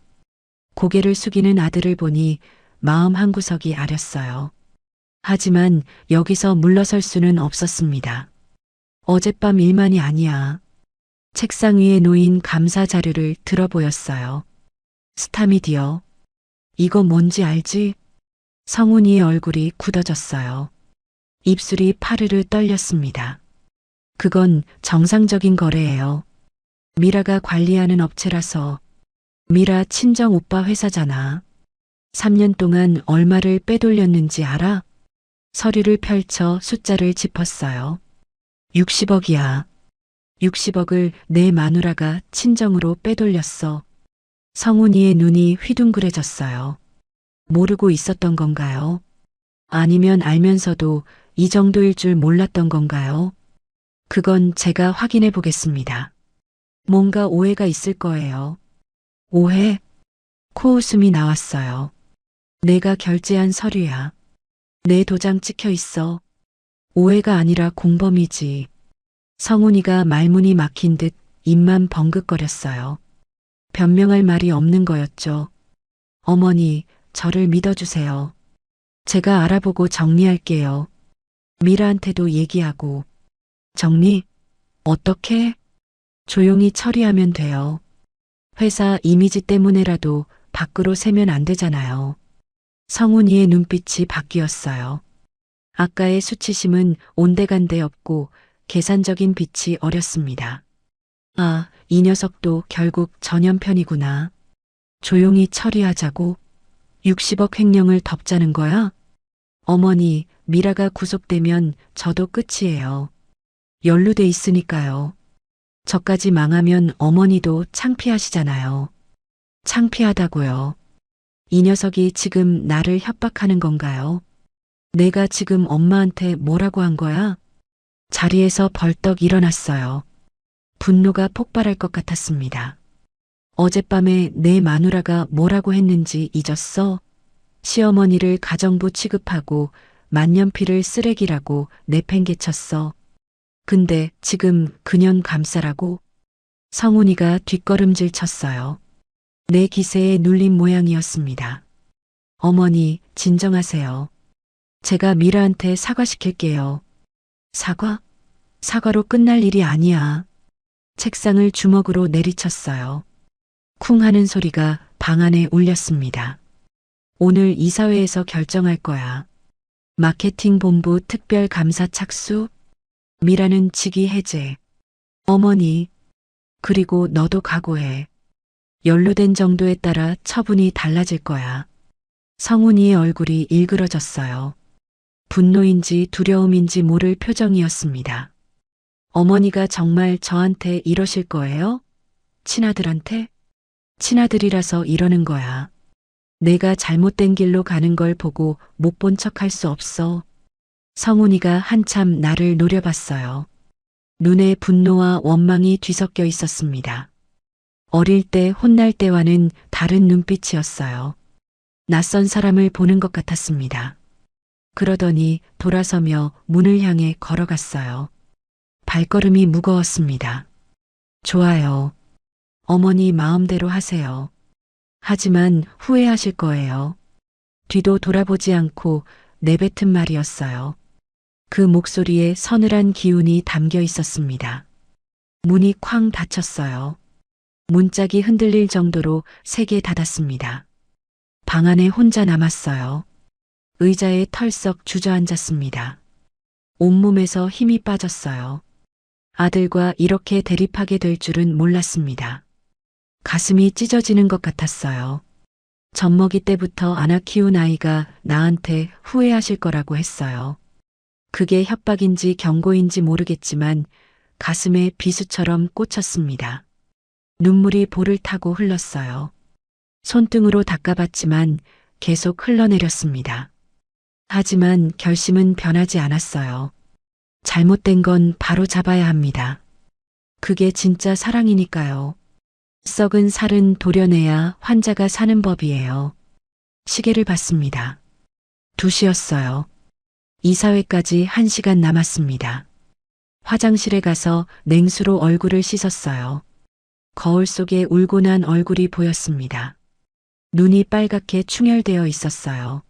고개를 숙이는 아들을 보니 마음 한구석이 아렸어요. 하지만 여기서 물러설 수는 없었습니다. 어젯밤 일만이 아니야. 책상 위에 놓인 감사 자료를 들어보였어요. 스타미디어. 이거 뭔지 알지? 성훈이의 얼굴이 굳어졌어요. 입술이 파르르 떨렸습니다. 그건 정상적인 거래예요. 미라가 관리하는 업체라서. 미라 친정 오빠 회사잖아. 3년 동안 얼마를 빼돌렸는지 알아? 서류를 펼쳐 숫자를 짚었어요. 60억이야. 60억을 내 마누라가 친정으로 빼돌렸어. 성훈이의 눈이 휘둥그레졌어요. 모르고 있었던 건가요? 아니면 알면서도 이 정도일 줄 몰랐던 건가요? 그건 제가 확인해 보겠습니다. 뭔가 오해가 있을 거예요. 오해? 코웃음이 나왔어요. 내가 결제한 서류야. 내 도장 찍혀 있어. 오해가 아니라 공범이지. 성훈이가 말문이 막힌 듯 입만 벙긋거렸어요. 변명할 말이 없는 거였죠. 어머니, 저를 믿어주세요. 제가 알아보고 정리할게요. 미라한테도 얘기하고. 정리? 어떻게? 조용히 처리하면 돼요. 회사 이미지 때문에라도 밖으로 새면 안 되잖아요. 성훈이의 눈빛이 바뀌었어요. 아까의 수치심은 온데간데 없고 계산적인 빛이 어렸습니다. 아, 이 녀석도 결국 전염편이구나. 조용히 처리하자고? 60억 횡령을 덮자는 거야? 어머니, 미라가 구속되면 저도 끝이에요. 연루돼 있으니까요. 저까지 망하면 어머니도 창피하시잖아요. 창피하다고요. 이 녀석이 지금 나를 협박하는 건가요? 내가 지금 엄마한테 뭐라고 한 거야? 자리에서 벌떡 일어났어요. 분노가 폭발할 것 같았습니다. 어젯밤에 내 마누라가 뭐라고 했는지 잊었어? 시어머니를 가정부 취급하고 만년필을 쓰레기라고 내팽개쳤어. 근데 지금 그년 감싸라고? 성훈이가 뒷걸음질 쳤어요. 내 기세에 눌린 모양이었습니다. 어머니, 진정하세요. 제가 미라한테 사과시킬게요. 사과? 사과로 끝날 일이 아니야. 책상을 주먹으로 내리쳤어요. 쿵 하는 소리가 방 안에 울렸습니다. 오늘 이사회에서 결정할 거야. 마케팅 본부 특별 감사 착수? 미라는 직위 해제. 어머니, 그리고 너도 각오해. 연루된 정도에 따라 처분이 달라질 거야. 성훈이의 얼굴이 일그러졌어요. 분노인지 두려움인지 모를 표정이었습니다. 어머니가 정말 저한테 이러실 거예요? 친아들한테? 친아들이라서 이러는 거야. 내가 잘못된 길로 가는 걸 보고 못 본 척 할 수 없어. 성훈이가 한참 나를 노려봤어요. 눈에 분노와 원망이 뒤섞여 있었습니다. 어릴 때 혼날 때와는 다른 눈빛이었어요. 낯선 사람을 보는 것 같았습니다. 그러더니 돌아서며 문을 향해 걸어갔어요. 발걸음이 무거웠습니다. 좋아요. 어머니 마음대로 하세요. 하지만 후회하실 거예요. 뒤도 돌아보지 않고 내뱉은 말이었어요. 그 목소리에 서늘한 기운이 담겨 있었습니다. 문이 쾅 닫혔어요. 문짝이 흔들릴 정도로 세게 닫았습니다. 방 안에 혼자 남았어요. 의자에 털썩 주저앉았습니다. 온몸에서 힘이 빠졌어요. 아들과 이렇게 대립하게 될 줄은 몰랐습니다. 가슴이 찢어지는 것 같았어요. 젖먹이 때부터 안아 키운 아이가 나한테 후회하실 거라고 했어요. 그게 협박인지 경고인지 모르겠지만 가슴에 비수처럼 꽂혔습니다. 눈물이 볼을 타고 흘렀어요. 손등으로 닦아봤지만 계속 흘러내렸습니다. 하지만 결심은 변하지 않았어요. 잘못된 건 바로 잡아야 합니다. 그게 진짜 사랑이니까요. 썩은 살은 도려내야 환자가 사는 법이에요. 시계를 봤습니다. 2시였어요. 이사회까지 1시간 남았습니다. 화장실에 가서 냉수로 얼굴을 씻었어요. 거울 속에 울고 난 얼굴이 보였습니다. 눈이 빨갛게 충혈되어 있었어요.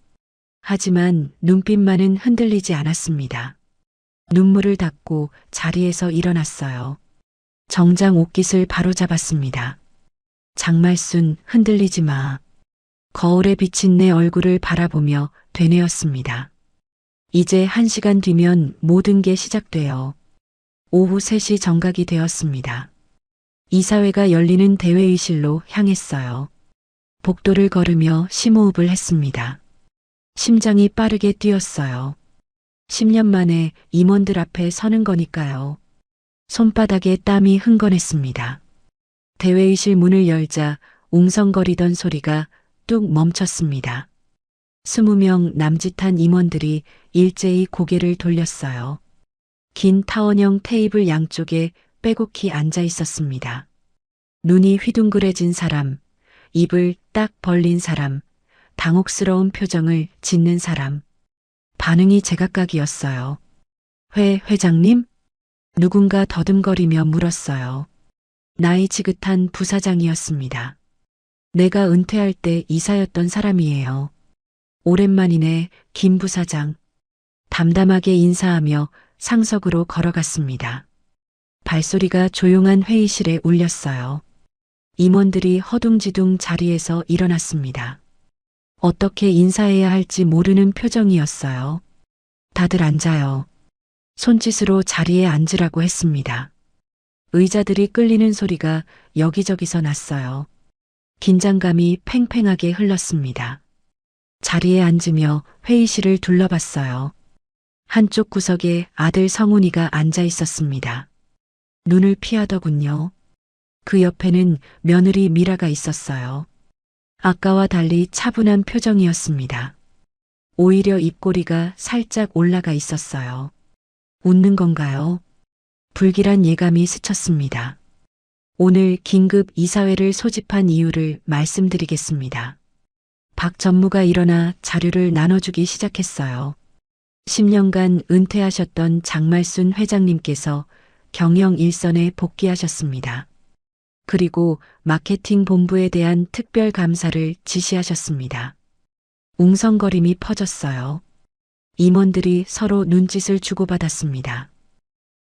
하지만 눈빛만은 흔들리지 않았습니다. 눈물을 닦고 자리에서 일어났어요. 정장 옷깃을 바로잡았습니다. 장말순, 흔들리지 마. 거울에 비친 내 얼굴을 바라보며 되뇌었습니다. 이제 1시간 뒤면 모든 게 시작돼요. 오후 3시 정각이 되었습니다. 이사회가 열리는 대회의실로 향했어요. 복도를 걸으며 심호흡을 했습니다. 심장이 빠르게 뛰었어요. 10년 만에 임원들 앞에 서는 거니까요. 손바닥에 땀이 흥건했습니다. 대회의실 문을 열자 웅성거리던 소리가 뚝 멈췄습니다. 20명 남짓한 임원들이 일제히 고개를 돌렸어요. 긴 타원형 테이블 양쪽에 빼곡히 앉아 있었습니다. 눈이 휘둥그레진 사람, 입을 딱 벌린 사람, 당혹스러운 표정을 짓는 사람. 반응이 제각각이었어요. 회장님? 누군가 더듬거리며 물었어요. 나이 지긋한 부사장이었습니다. 내가 은퇴할 때 이사였던 사람이에요. 오랜만이네, 김 부사장. 담담하게 인사하며 상석으로 걸어갔습니다. 발소리가 조용한 회의실에 울렸어요. 임원들이 허둥지둥 자리에서 일어났습니다. 어떻게 인사해야 할지 모르는 표정이었어요. 다들 앉아요. 손짓으로 자리에 앉으라고 했습니다. 의자들이 끌리는 소리가 여기저기서 났어요. 긴장감이 팽팽하게 흘렀습니다. 자리에 앉으며 회의실을 둘러봤어요. 한쪽 구석에 아들 성훈이가 앉아 있었습니다. 눈을 피하더군요. 그 옆에는 며느리 미라가 있었어요. 아까와 달리 차분한 표정이었습니다. 오히려 입꼬리가 살짝 올라가 있었어요. 웃는 건가요? 불길한 예감이 스쳤습니다. 오늘 긴급 이사회를 소집한 이유를 말씀드리겠습니다. 박 전무가 일어나 자료를 나눠주기 시작했어요. 10년간 은퇴하셨던 장말순 회장님께서 경영 일선에 복귀하셨습니다. 그리고 마케팅 본부에 대한 특별 감사를 지시하셨습니다. 웅성거림이 퍼졌어요. 임원들이 서로 눈짓을 주고받았습니다.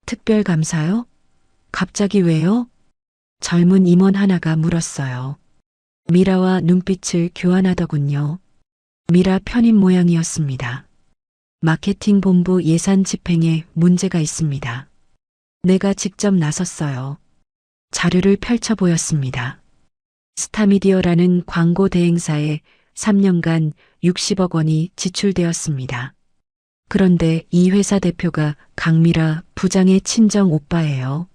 특별 감사요? 갑자기 왜요? 젊은 임원 하나가 물었어요. 미라와 눈빛을 교환하더군요. 미라 편입 모양이었습니다. 마케팅 본부 예산 집행에 문제가 있습니다. 내가 직접 나섰어요. 자료를 펼쳐 보였습니다. 스타미디어라는 광고 대행사에 3년간 60억 원이 지출되었습니다. 그런데 이 회사 대표가 강미라 부장의 친정 오빠예요.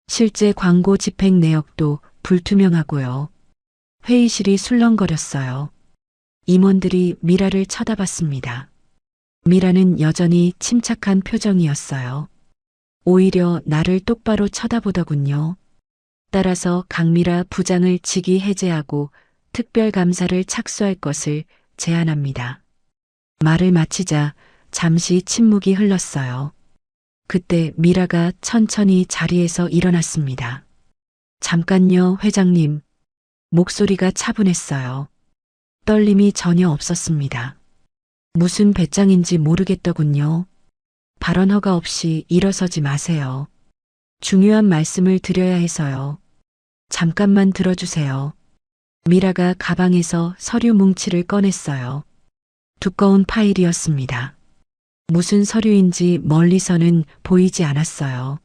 실제 광고 집행 내역도 불투명하고요. 회의실이 술렁거렸어요. 임원들이 미라를 쳐다봤습니다. 미라는 여전히 침착한 표정이었어요. 오히려 나를 똑바로 쳐다보더군요. 따라서 강미라 부장을 직위 해제하고 특별감사를 착수할 것을 제안합니다. 말을 마치자 잠시 침묵이 흘렀어요. 그때 미라가 천천히 자리에서 일어났습니다. 잠깐요, 회장님. 목소리가 차분했어요. 떨림이 전혀 없었습니다. 무슨 배짱인지 모르겠더군요. 발언 허가 없이 일어서지 마세요. 중요한 말씀을 드려야 해서요. 잠깐만 들어주세요. 미라가 가방에서 서류 뭉치를 꺼냈어요. 두꺼운 파일이었습니다. 무슨 서류인지 멀리서는 보이지 않았어요.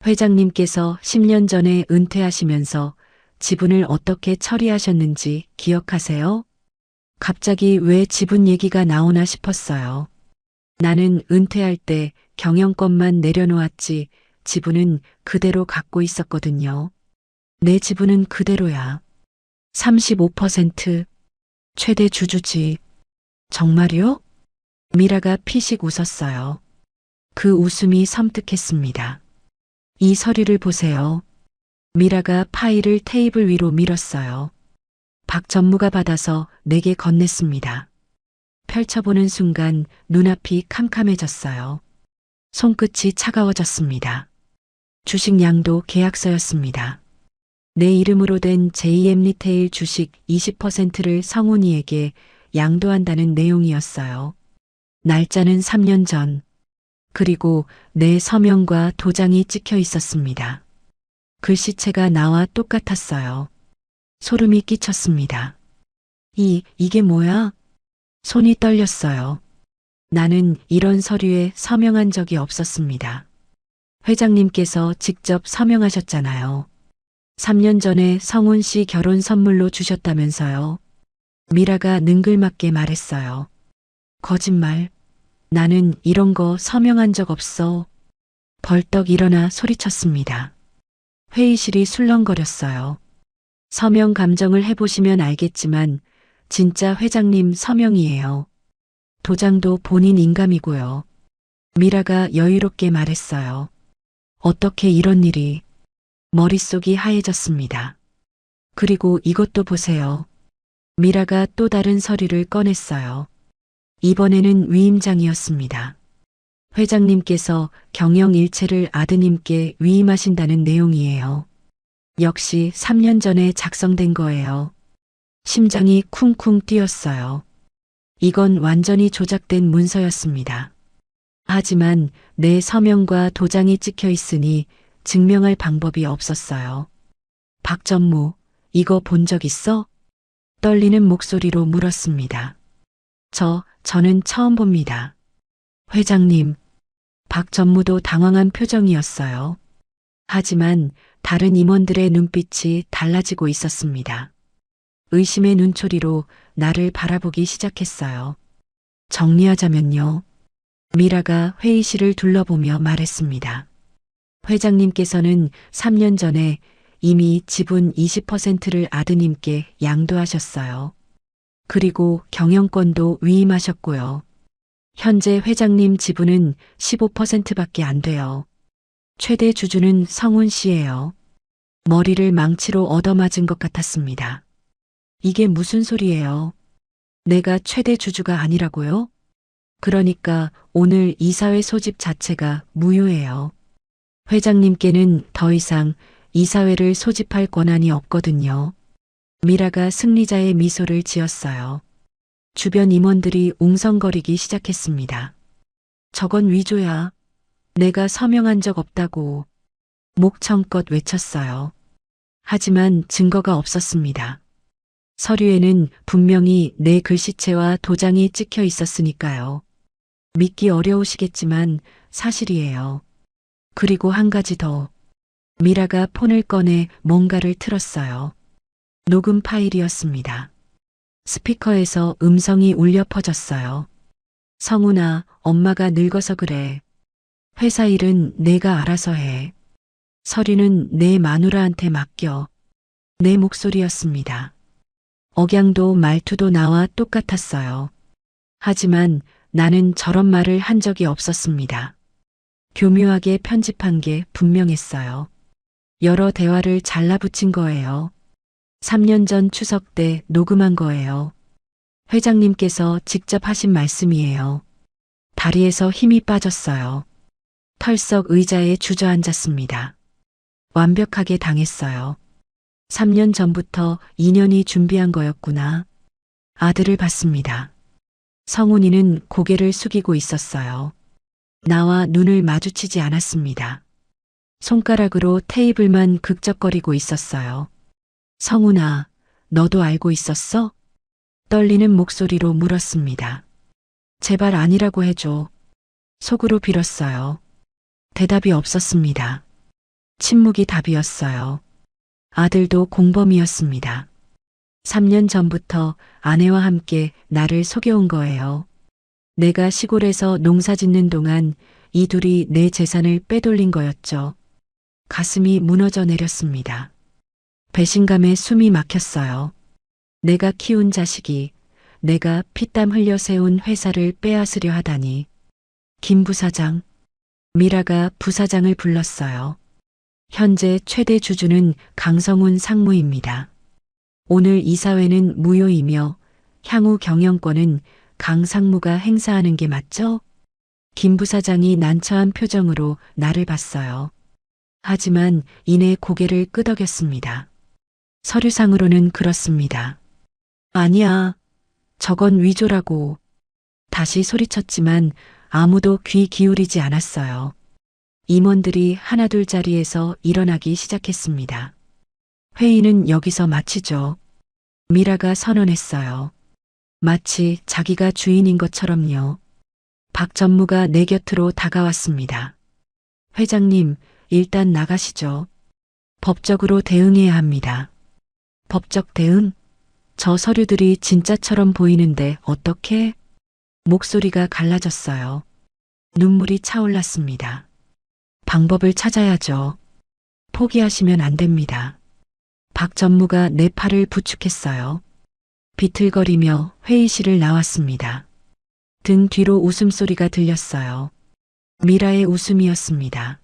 회장님께서 10년 전에 은퇴하시면서 지분을 어떻게 처리하셨는지 기억하세요? 갑자기 왜 지분 얘기가 나오나 싶었어요. 나는 은퇴할 때 경영권만 내려놓았지 지분은 그대로 갖고 있었거든요. 내 지분은 그대로야. 35% 최대 주주지. 정말요? 미라가 피식 웃었어요. 그 웃음이 섬뜩했습니다. 이 서류를 보세요. 미라가 파일을 테이블 위로 밀었어요. 박 전무가 받아서 내게 건넸습니다. 펼쳐보는 순간 눈앞이 캄캄해졌어요. 손끝이 차가워졌습니다. 주식량도 계약서였습니다. 내 이름으로 된 JM 리테일 주식 20%를 성훈이에게 양도한다는 내용이었어요. 날짜는 3년 전. 그리고 내 서명과 도장이 찍혀 있었습니다. 글씨체가 나와 똑같았어요. 소름이 끼쳤습니다. 이게 뭐야? 손이 떨렸어요. 나는 이런 서류에 서명한 적이 없었습니다. 회장님께서 직접 서명하셨잖아요. 3년 전에 성훈 씨 결혼 선물로 주셨다면서요. 미라가 능글맞게 말했어요. 거짓말. 나는 이런 거 서명한 적 없어. 벌떡 일어나 소리쳤습니다. 회의실이 술렁거렸어요. 서명 감정을 해보시면 알겠지만 진짜 회장님 서명이에요. 도장도 본인 인감이고요. 미라가 여유롭게 말했어요. 어떻게 이런 일이. 머릿속이 하얘졌습니다. 그리고 이것도 보세요. 미라가 또 다른 서류를 꺼냈어요. 이번에는 위임장이었습니다. 회장님께서 경영 일체를 아드님께 위임하신다는 내용이에요. 역시 3년 전에 작성된 거예요. 심장이 쿵쿵 뛰었어요. 이건 완전히 조작된 문서였습니다. 하지만 내 서명과 도장이 찍혀 있으니 증명할 방법이 없었어요. 박전무, 이거 본 적 있어? 떨리는 목소리로 물었습니다. 저는 처음 봅니다. 회장님, 박전무도 당황한 표정이었어요. 하지만 다른 임원들의 눈빛이 달라지고 있었습니다. 의심의 눈초리로 나를 바라보기 시작했어요. 정리하자면요. 미라가 회의실을 둘러보며 말했습니다. 회장님께서는 3년 전에 이미 지분 20%를 아드님께 양도하셨어요. 그리고 경영권도 위임하셨고요. 현재 회장님 지분은 15%밖에 안 돼요. 최대 주주는 성훈 씨예요. 머리를 망치로 얻어맞은 것 같았습니다. 이게 무슨 소리예요? 내가 최대 주주가 아니라고요? 그러니까 오늘 이사회 소집 자체가 무효예요. 회장님께는 더 이상 이사회를 소집할 권한이 없거든요. 미라가 승리자의 미소를 지었어요. 주변 임원들이 웅성거리기 시작했습니다. 저건 위조야. 내가 서명한 적 없다고 목청껏 외쳤어요. 하지만 증거가 없었습니다. 서류에는 분명히 내 글씨체와 도장이 찍혀 있었으니까요. 믿기 어려우시겠지만 사실이에요. 그리고 한 가지 더. 미라가 폰을 꺼내 뭔가를 틀었어요. 녹음 파일이었습니다. 스피커에서 음성이 울려 퍼졌어요. 성훈아, 엄마가 늙어서 그래. 회사 일은 내가 알아서 해. 서류는 내 마누라한테 맡겨. 내 목소리였습니다. 억양도 말투도 나와 똑같았어요. 하지만 나는 저런 말을 한 적이 없었습니다. 교묘하게 편집한 게 분명했어요. 여러 대화를 잘라붙인 거예요. 3년 전 추석 때 녹음한 거예요. 회장님께서 직접 하신 말씀이에요. 다리에서 힘이 빠졌어요. 털썩 의자에 주저앉았습니다. 완벽하게 당했어요. 3년 전부터 인연이 준비한 거였구나. 아들을 봤습니다. 성훈이는 고개를 숙이고 있었어요. 나와 눈을 마주치지 않았습니다. 손가락으로 테이블만 극적거리고 있었어요. 성훈아, 너도 알고 있었어? 떨리는 목소리로 물었습니다. 제발 아니라고 해줘. 속으로 빌었어요. 대답이 없었습니다. 침묵이 답이었어요. 아들도 공범이었습니다. 3년 전부터 아내와 함께 나를 속여온 거예요. 내가 시골에서 농사 짓는 동안 이 둘이 내 재산을 빼돌린 거였죠. 가슴이 무너져 내렸습니다. 배신감에 숨이 막혔어요. 내가 키운 자식이, 내가 피땀 흘려 세운 회사를 빼앗으려 하다니. 김 부사장, 미라가 부사장을 불렀어요. 현재 최대 주주는 강성훈 상무입니다. 오늘 이사회는 무효이며 향후 경영권은 강 상무가 행사하는 게 맞죠? 김 부사장이 난처한 표정으로 나를 봤어요. 하지만 이내 고개를 끄덕였습니다. 서류상으로는 그렇습니다. 아니야, 저건 위조라고. 다시 소리쳤지만 아무도 귀 기울이지 않았어요. 임원들이 하나둘 자리에서 일어나기 시작했습니다. 회의는 여기서 마치죠. 미라가 선언했어요. 마치 자기가 주인인 것처럼요. 박 전무가 내 곁으로 다가왔습니다. 회장님, 일단 나가시죠. 법적으로 대응해야 합니다. 법적 대응? 저 서류들이 진짜처럼 보이는데 어떻게? 목소리가 갈라졌어요. 눈물이 차올랐습니다. 방법을 찾아야죠. 포기하시면 안 됩니다. 박 전무가 내 팔을 부축했어요. 비틀거리며 회의실을 나왔습니다. 등 뒤로 웃음소리가 들렸어요. 미라의 웃음이었습니다.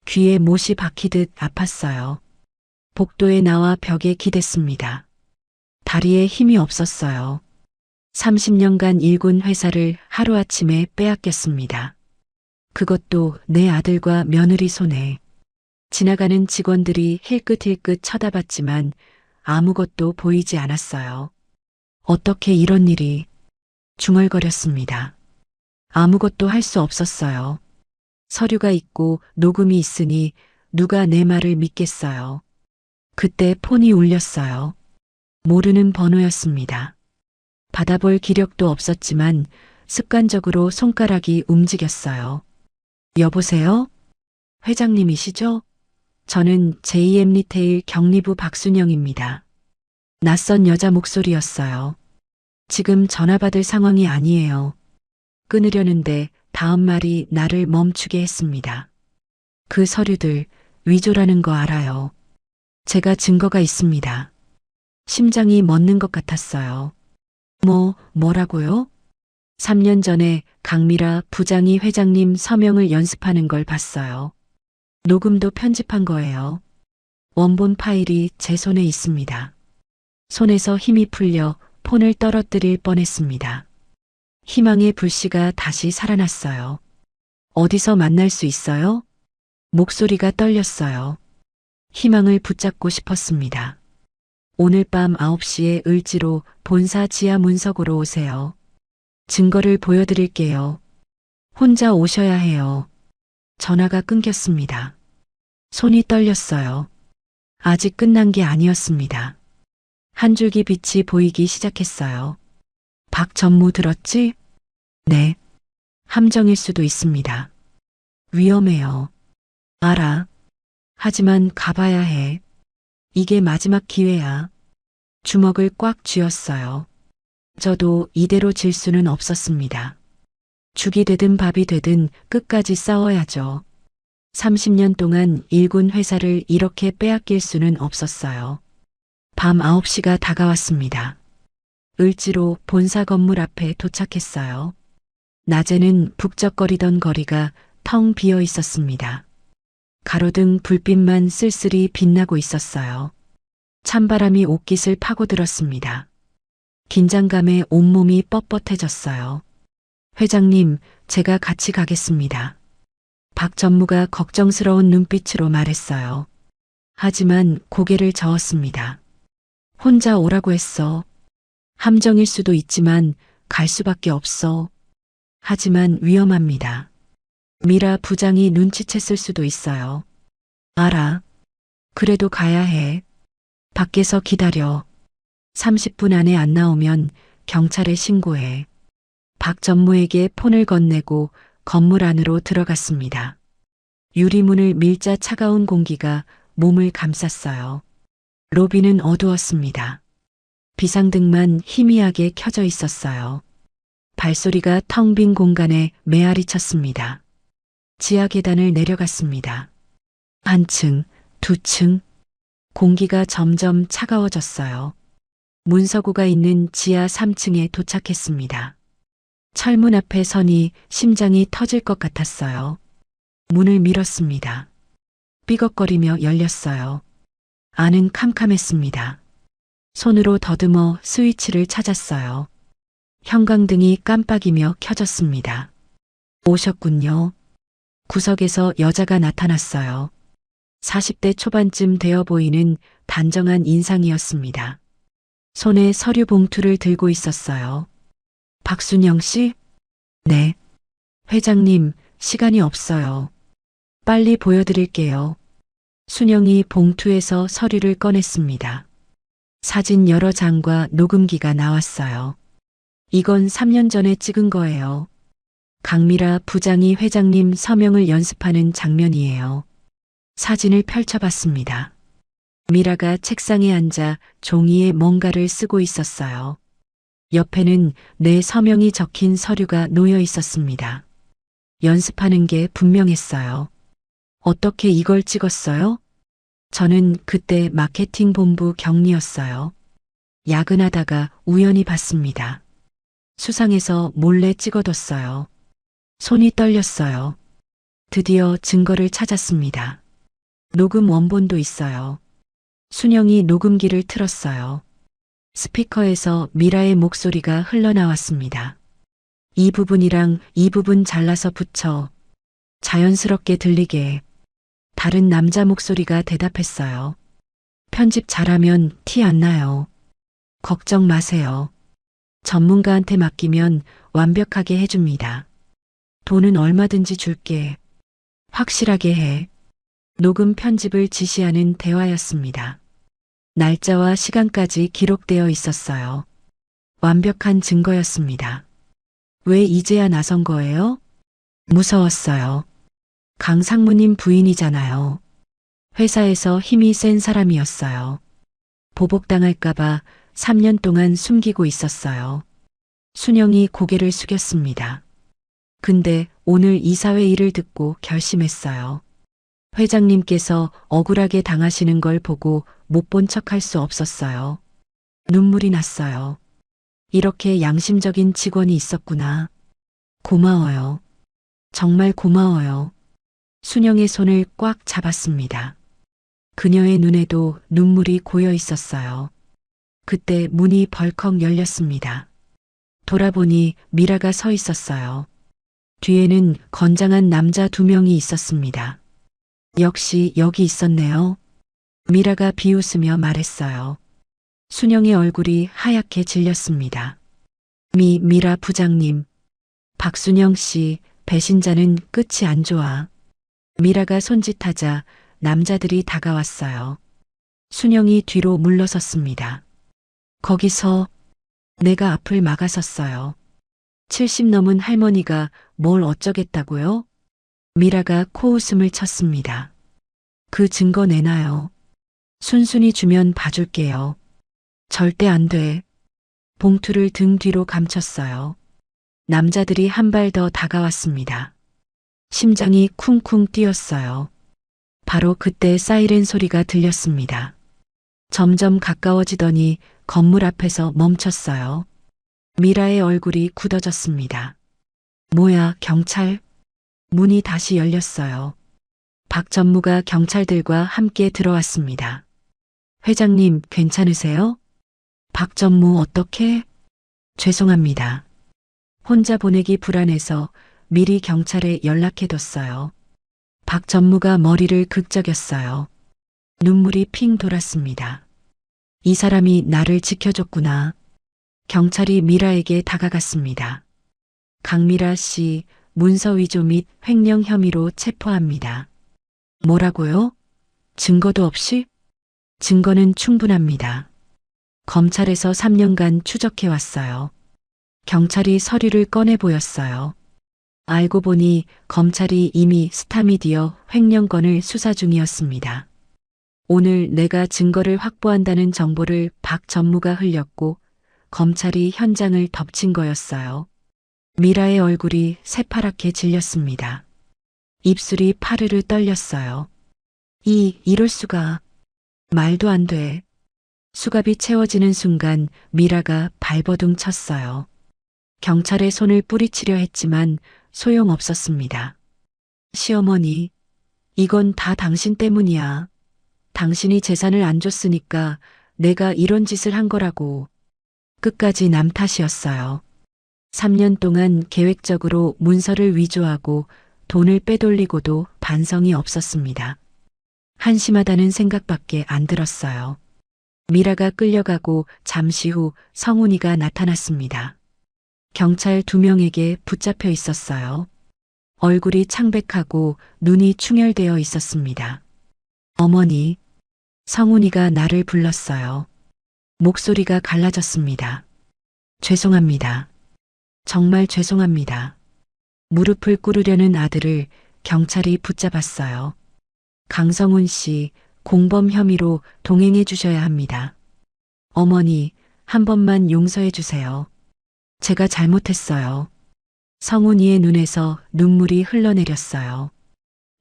귀에 못이 박히듯 아팠어요. 복도에 나와 벽에 기댔습니다. 다리에 힘이 없었어요. 30년간 일군 회사를 하루아침에 빼앗겼습니다. 그것도 내 아들과 며느리 손에. 지나가는 직원들이 힐끗힐끗 쳐다봤지만 아무것도 보이지 않았어요. 어떻게 이런 일이? 중얼거렸습니다. 아무것도 할 수 없었어요. 서류가 있고 녹음이 있으니 누가 내 말을 믿겠어요. 그때 폰이 울렸어요. 모르는 번호였습니다. 받아볼 기력도 없었지만 습관적으로 손가락이 움직였어요. 여보세요? 회장님이시죠? 저는 JM 리테일 경리부 박순영입니다. 낯선 여자 목소리였어요. 지금 전화 받을 상황이 아니에요. 끊으려는데 다음 말이 나를 멈추게 했습니다. 그 서류들 위조라는 거 알아요. 제가 증거가 있습니다. 심장이 멎는 것 같았어요. 뭐라고요? 3년 전에 강미라 부장이 회장님 서명을 연습하는 걸 봤어요. 녹음도 편집한 거예요. 원본 파일이 제 손에 있습니다. 손에서 힘이 풀려 폰을 떨어뜨릴 뻔했습니다. 희망의 불씨가 다시 살아났어요. 어디서 만날 수 있어요? 목소리가 떨렸어요. 희망을 붙잡고 싶었습니다. 오늘 밤 9시에 을지로 본사 지하 문석으로 오세요. 증거를 보여드릴게요. 혼자 오셔야 해요. 전화가 끊겼습니다. 손이 떨렸어요. 아직 끝난 게 아니었습니다. 한 줄기 빛이 보이기 시작했어요. 박 전무 들었지? 네. 함정일 수도 있습니다. 위험해요. 알아. 하지만 가봐야 해. 이게 마지막 기회야. 주먹을 꽉 쥐었어요. 저도 이대로 질 수는 없었습니다. 죽이 되든 밥이 되든 끝까지 싸워야죠. 30년 동안 일군 회사를 이렇게 빼앗길 수는 없었어요. 밤 9시가 다가왔습니다. 을지로 본사 건물 앞에 도착했어요. 낮에는 북적거리던 거리가 텅 비어 있었습니다. 가로등 불빛만 쓸쓸히 빛나고 있었어요. 찬바람이 옷깃을 파고들었습니다. 긴장감에 온몸이 뻣뻣해졌어요. 회장님, 제가 같이 가겠습니다. 박 전무가 걱정스러운 눈빛으로 말했어요. 하지만 고개를 저었습니다. 혼자 오라고 했어. 함정일 수도 있지만 갈 수밖에 없어. 하지만 위험합니다. 미라 부장이 눈치챘을 수도 있어요. 알아. 그래도 가야 해. 밖에서 기다려. 30분 안에 안 나오면 경찰에 신고해. 박 전무에게 폰을 건네고 건물 안으로 들어갔습니다. 유리문을 밀자 차가운 공기가 몸을 감쌌어요. 로비는 어두웠습니다. 비상등만 희미하게 켜져 있었어요. 발소리가 텅 빈 공간에 메아리 쳤습니다. 지하 계단을 내려갔습니다. 한 층, 두 층. 공기가 점점 차가워졌어요. 문서구가 있는 지하 3층에 도착했습니다. 철문 앞에 서니 심장이 터질 것 같았어요. 문을 밀었습니다. 삐걱거리며 열렸어요. 안은 캄캄했습니다. 손으로 더듬어 스위치를 찾았어요. 형광등이 깜빡이며 켜졌습니다. 오셨군요. 구석에서 여자가 나타났어요. 40대 초반쯤 되어 보이는 단정한 인상이었습니다. 손에 서류 봉투를 들고 있었어요. 박순영 씨? 네. 회장님, 시간이 없어요. 빨리 보여드릴게요. 순영이 봉투에서 서류를 꺼냈습니다. 사진 여러 장과 녹음기가 나왔어요. 이건 3년 전에 찍은 거예요. 강미라 부장이 회장님 서명을 연습하는 장면이에요. 사진을 펼쳐봤습니다. 미라가 책상에 앉아 종이에 뭔가를 쓰고 있었어요. 옆에는 내 서명이 적힌 서류가 놓여 있었습니다. 연습하는 게 분명했어요. 어떻게 이걸 찍었어요? 저는 그때 마케팅 본부 경리였어요. 야근하다가 우연히 봤습니다. 수상해서 몰래 찍어뒀어요. 손이 떨렸어요. 드디어 증거를 찾았습니다. 녹음 원본도 있어요. 순영이 녹음기를 틀었어요. 스피커에서 미라의 목소리가 흘러나왔습니다. 이 부분이랑 이 부분 잘라서 붙여. 자연스럽게 들리게 다른 남자 목소리가 대답했어요. 편집 잘하면 티 안 나요. 걱정 마세요. 전문가한테 맡기면 완벽하게 해줍니다. 돈은 얼마든지 줄게. 확실하게 해. 녹음 편집을 지시하는 대화였습니다. 날짜와 시간까지 기록되어 있었어요. 완벽한 증거였습니다. 왜 이제야 나선 거예요? 무서웠어요. 강 상무님 부인이잖아요. 회사에서 힘이 센 사람이었어요. 보복당할까봐 3년 동안 숨기고 있었어요. 순영이 고개를 숙였습니다. 근데 오늘 이사회 일을 듣고 결심했어요. 회장님께서 억울하게 당하시는 걸 보고 못 본 척할 수 없었어요. 눈물이 났어요. 이렇게 양심적인 직원이 있었구나. 고마워요. 정말 고마워요. 순영의 손을 꽉 잡았습니다. 그녀의 눈에도 눈물이 고여 있었어요. 그때 문이 벌컥 열렸습니다. 돌아보니 미라가 서 있었어요. 뒤에는 건장한 남자 2명이 있었습니다. 역시 여기 있었네요. 미라가 비웃으며 말했어요. 순영의 얼굴이 하얗게 질렸습니다. 미라 부장님. 박순영 씨, 배신자는 끝이 안 좋아. 미라가 손짓하자 남자들이 다가왔어요. 순영이 뒤로 물러섰습니다. 거기서 내가 앞을 막아섰어요. 70 넘은 할머니가 뭘 어쩌겠다고요? 미라가 코웃음을 쳤습니다. 그 증거 내놔요. 순순히 주면 봐줄게요. 절대 안 돼. 봉투를 등 뒤로 감췄어요. 남자들이 한 발 더 다가왔습니다. 심장이 쿵쿵 뛰었어요. 바로 그때 사이렌 소리가 들렸습니다. 점점 가까워지더니 건물 앞에서 멈췄어요. 미라의 얼굴이 굳어졌습니다. 뭐야, 경찰? 문이 다시 열렸어요. 박 전무가 경찰들과 함께 들어왔습니다. 회장님, 괜찮으세요? 박 전무 어떻게? 죄송합니다. 혼자 보내기 불안해서 미리 경찰에 연락해뒀어요. 박 전무가 머리를 극적였어요. 눈물이 핑 돌았습니다. 이 사람이 나를 지켜줬구나. 경찰이 미라에게 다가갔습니다. 강미라 씨, 문서 위조 및 횡령 혐의로 체포합니다. 뭐라고요? 증거도 없이? 증거는 충분합니다. 검찰에서 3년간 추적해왔어요. 경찰이 서류를 꺼내 보였어요. 알고 보니 검찰이 이미 스타미디어 횡령건을 수사 중이었습니다. 오늘 내가 증거를 확보한다는 정보를 박 전무가 흘렸고 검찰이 현장을 덮친 거였어요. 미라의 얼굴이 새파랗게 질렸습니다. 입술이 파르르 떨렸어요. 이럴 수가. 말도 안 돼. 수갑이 채워지는 순간 미라가 발버둥 쳤어요. 경찰의 손을 뿌리치려 했지만 소용없었습니다. 시어머니, 이건 다 당신 때문이야. 당신이 재산을 안 줬으니까 내가 이런 짓을 한 거라고. 끝까지 남 탓이었어요. 3년 동안 계획적으로 문서를 위조하고 돈을 빼돌리고도 반성이 없었습니다. 한심하다는 생각밖에 안 들었어요. 미라가 끌려가고 잠시 후 성훈이가 나타났습니다. 경찰 2명에게 붙잡혀 있었어요. 얼굴이 창백하고 눈이 충혈되어 있었습니다. 어머니, 성훈이가 나를 불렀어요. 목소리가 갈라졌습니다. 죄송합니다. 정말 죄송합니다. 무릎을 꿇으려는 아들을 경찰이 붙잡았어요. 강성훈 씨, 공범 혐의로 동행해 주셔야 합니다. 어머니, 한 번만 용서해 주세요. 제가 잘못했어요. 성훈이의 눈에서 눈물이 흘러내렸어요.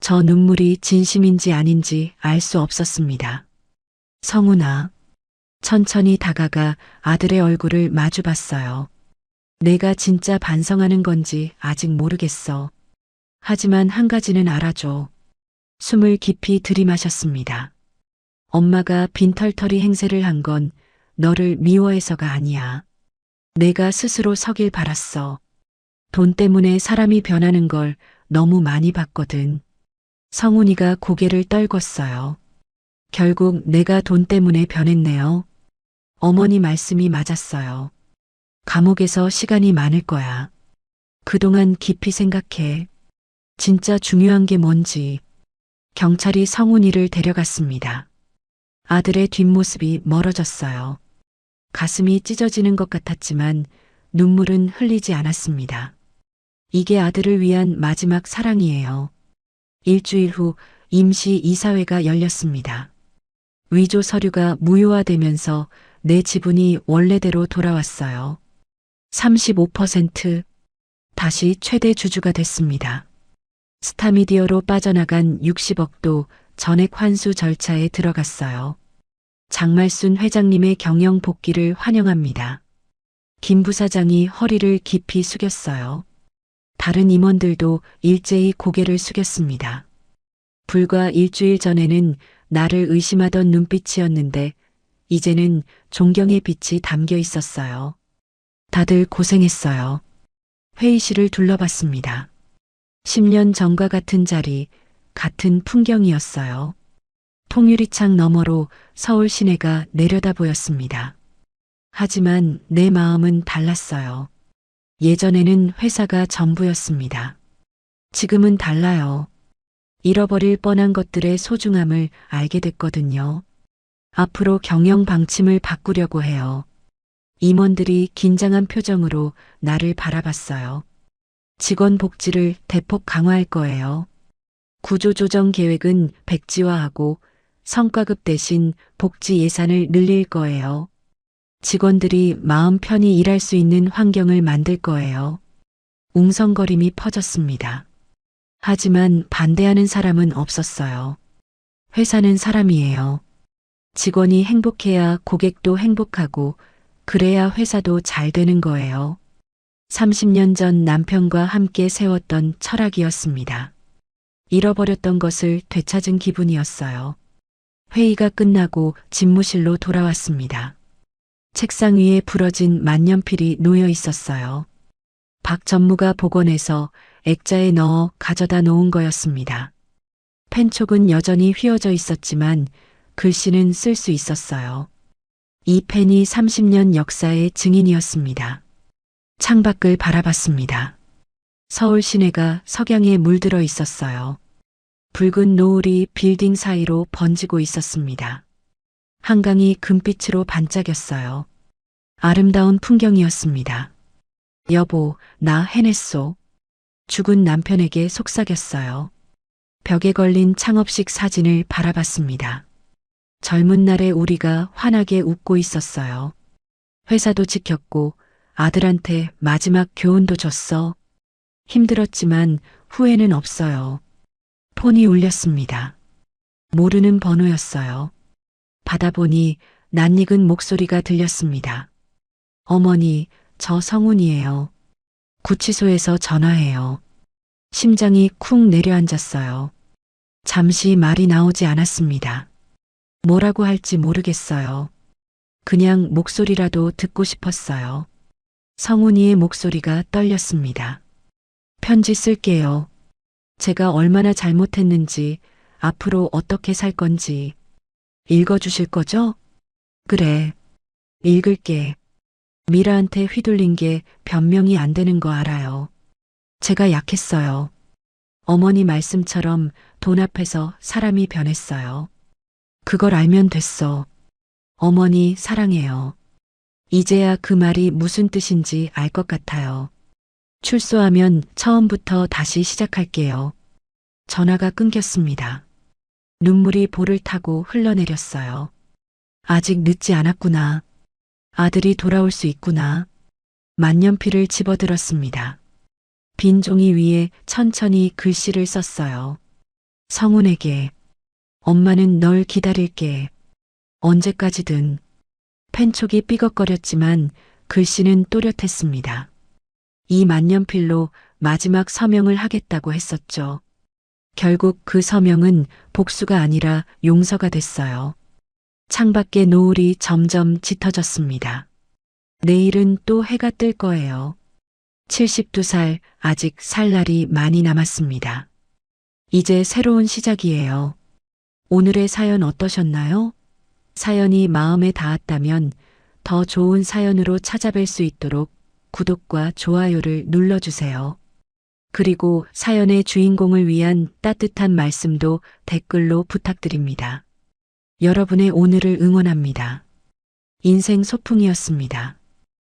저 눈물이 진심인지 아닌지 알 수 없었습니다. 성훈아, 천천히 다가가 아들의 얼굴을 마주 봤어요. 내가 진짜 반성하는 건지 아직 모르겠어. 하지만 한 가지는 알아줘. 숨을 깊이 들이마셨습니다. 엄마가 빈털터리 행세를 한 건 너를 미워해서가 아니야. 내가 스스로 서길 바랐어. 돈 때문에 사람이 변하는 걸 너무 많이 봤거든. 성훈이가 고개를 떨궜어요. 결국 내가 돈 때문에 변했네요. 어머니 말씀이 맞았어요. 감옥에서 시간이 많을 거야. 그동안 깊이 생각해. 진짜 중요한 게 뭔지. 경찰이 성훈이를 데려갔습니다. 아들의 뒷모습이 멀어졌어요. 가슴이 찢어지는 것 같았지만 눈물은 흘리지 않았습니다. 이게 아들을 위한 마지막 사랑이에요. 일주일 후 임시 이사회가 열렸습니다. 위조 서류가 무효화되면서 내 지분이 원래대로 돌아왔어요. 35% 다시 최대 주주가 됐습니다. 스타미디어로 빠져나간 60억도 전액 환수 절차에 들어갔어요. 장말순 회장님의 경영 복귀를 환영합니다. 김 부사장이 허리를 깊이 숙였어요. 다른 임원들도 일제히 고개를 숙였습니다. 불과 일주일 전에는 나를 의심하던 눈빛이었는데 이제는 존경의 빛이 담겨 있었어요. 다들 고생했어요. 회의실을 둘러봤습니다. 10년 전과 같은 자리, 같은 풍경이었어요. 통유리창 너머로 서울 시내가 내려다 보였습니다. 하지만 내 마음은 달랐어요. 예전에는 회사가 전부였습니다. 지금은 달라요. 잃어버릴 뻔한 것들의 소중함을 알게 됐거든요. 앞으로 경영 방침을 바꾸려고 해요. 임원들이 긴장한 표정으로 나를 바라봤어요. 직원 복지를 대폭 강화할 거예요. 구조조정 계획은 백지화하고 성과급 대신 복지 예산을 늘릴 거예요. 직원들이 마음 편히 일할 수 있는 환경을 만들 거예요. 웅성거림이 퍼졌습니다. 하지만 반대하는 사람은 없었어요. 회사는 사람이에요. 직원이 행복해야 고객도 행복하고 그래야 회사도 잘 되는 거예요. 30년 전 남편과 함께 세웠던 철학이었습니다. 잃어버렸던 것을 되찾은 기분이었어요. 회의가 끝나고 집무실로 돌아왔습니다. 책상 위에 부러진 만년필이 놓여 있었어요. 박 전무가 복원해서 액자에 넣어 가져다 놓은 거였습니다. 펜촉은 여전히 휘어져 있었지만 글씨는 쓸 수 있었어요. 이 펜이 30년 역사의 증인이었습니다. 창밖을 바라봤습니다. 서울 시내가 석양에 물들어 있었어요. 붉은 노을이 빌딩 사이로 번지고 있었습니다. 한강이 금빛으로 반짝였어요. 아름다운 풍경이었습니다. 여보, 나 해냈소. 죽은 남편에게 속삭였어요. 벽에 걸린 창업식 사진을 바라봤습니다. 젊은 날의 우리가 환하게 웃고 있었어요. 회사도 지켰고 아들한테 마지막 교훈도 줬어. 힘들었지만 후회는 없어요. 폰이 울렸습니다. 모르는 번호였어요. 받아보니 낯익은 목소리가 들렸습니다. 어머니, 저 성훈이에요. 구치소에서 전화해요. 심장이 쿵 내려앉았어요. 잠시 말이 나오지 않았습니다. 뭐라고 할지 모르겠어요. 그냥 목소리라도 듣고 싶었어요. 성훈이의 목소리가 떨렸습니다. 편지 쓸게요. 제가 얼마나 잘못했는지, 앞으로 어떻게 살 건지. 읽어주실 거죠? 그래. 읽을게. 미라한테 휘둘린 게 변명이 안 되는 거 알아요. 제가 약했어요. 어머니 말씀처럼 돈 앞에서 사람이 변했어요. 그걸 알면 됐어. 어머니 사랑해요. 이제야 그 말이 무슨 뜻인지 알 것 같아요. 출소하면 처음부터 다시 시작할게요. 전화가 끊겼습니다. 눈물이 볼을 타고 흘러내렸어요. 아직 늦지 않았구나. 아들이 돌아올 수 있구나. 만년필을 집어들었습니다. 빈 종이 위에 천천히 글씨를 썼어요. 성훈에게. 엄마는 널 기다릴게. 언제까지든. 펜촉이 삐걱거렸지만 글씨는 또렷했습니다. 이 만년필로 마지막 서명을 하겠다고 했었죠. 결국 그 서명은 복수가 아니라 용서가 됐어요. 창밖의 노을이 점점 짙어졌습니다. 내일은 또 해가 뜰 거예요. 72살, 아직 살 날이 많이 남았습니다. 이제 새로운 시작이에요. 오늘의 사연 어떠셨나요? 사연이 마음에 닿았다면 더 좋은 사연으로 찾아뵐 수 있도록 구독과 좋아요를 눌러주세요. 그리고 사연의 주인공을 위한 따뜻한 말씀도 댓글로 부탁드립니다. 여러분의 오늘을 응원합니다. 인생 소풍이었습니다.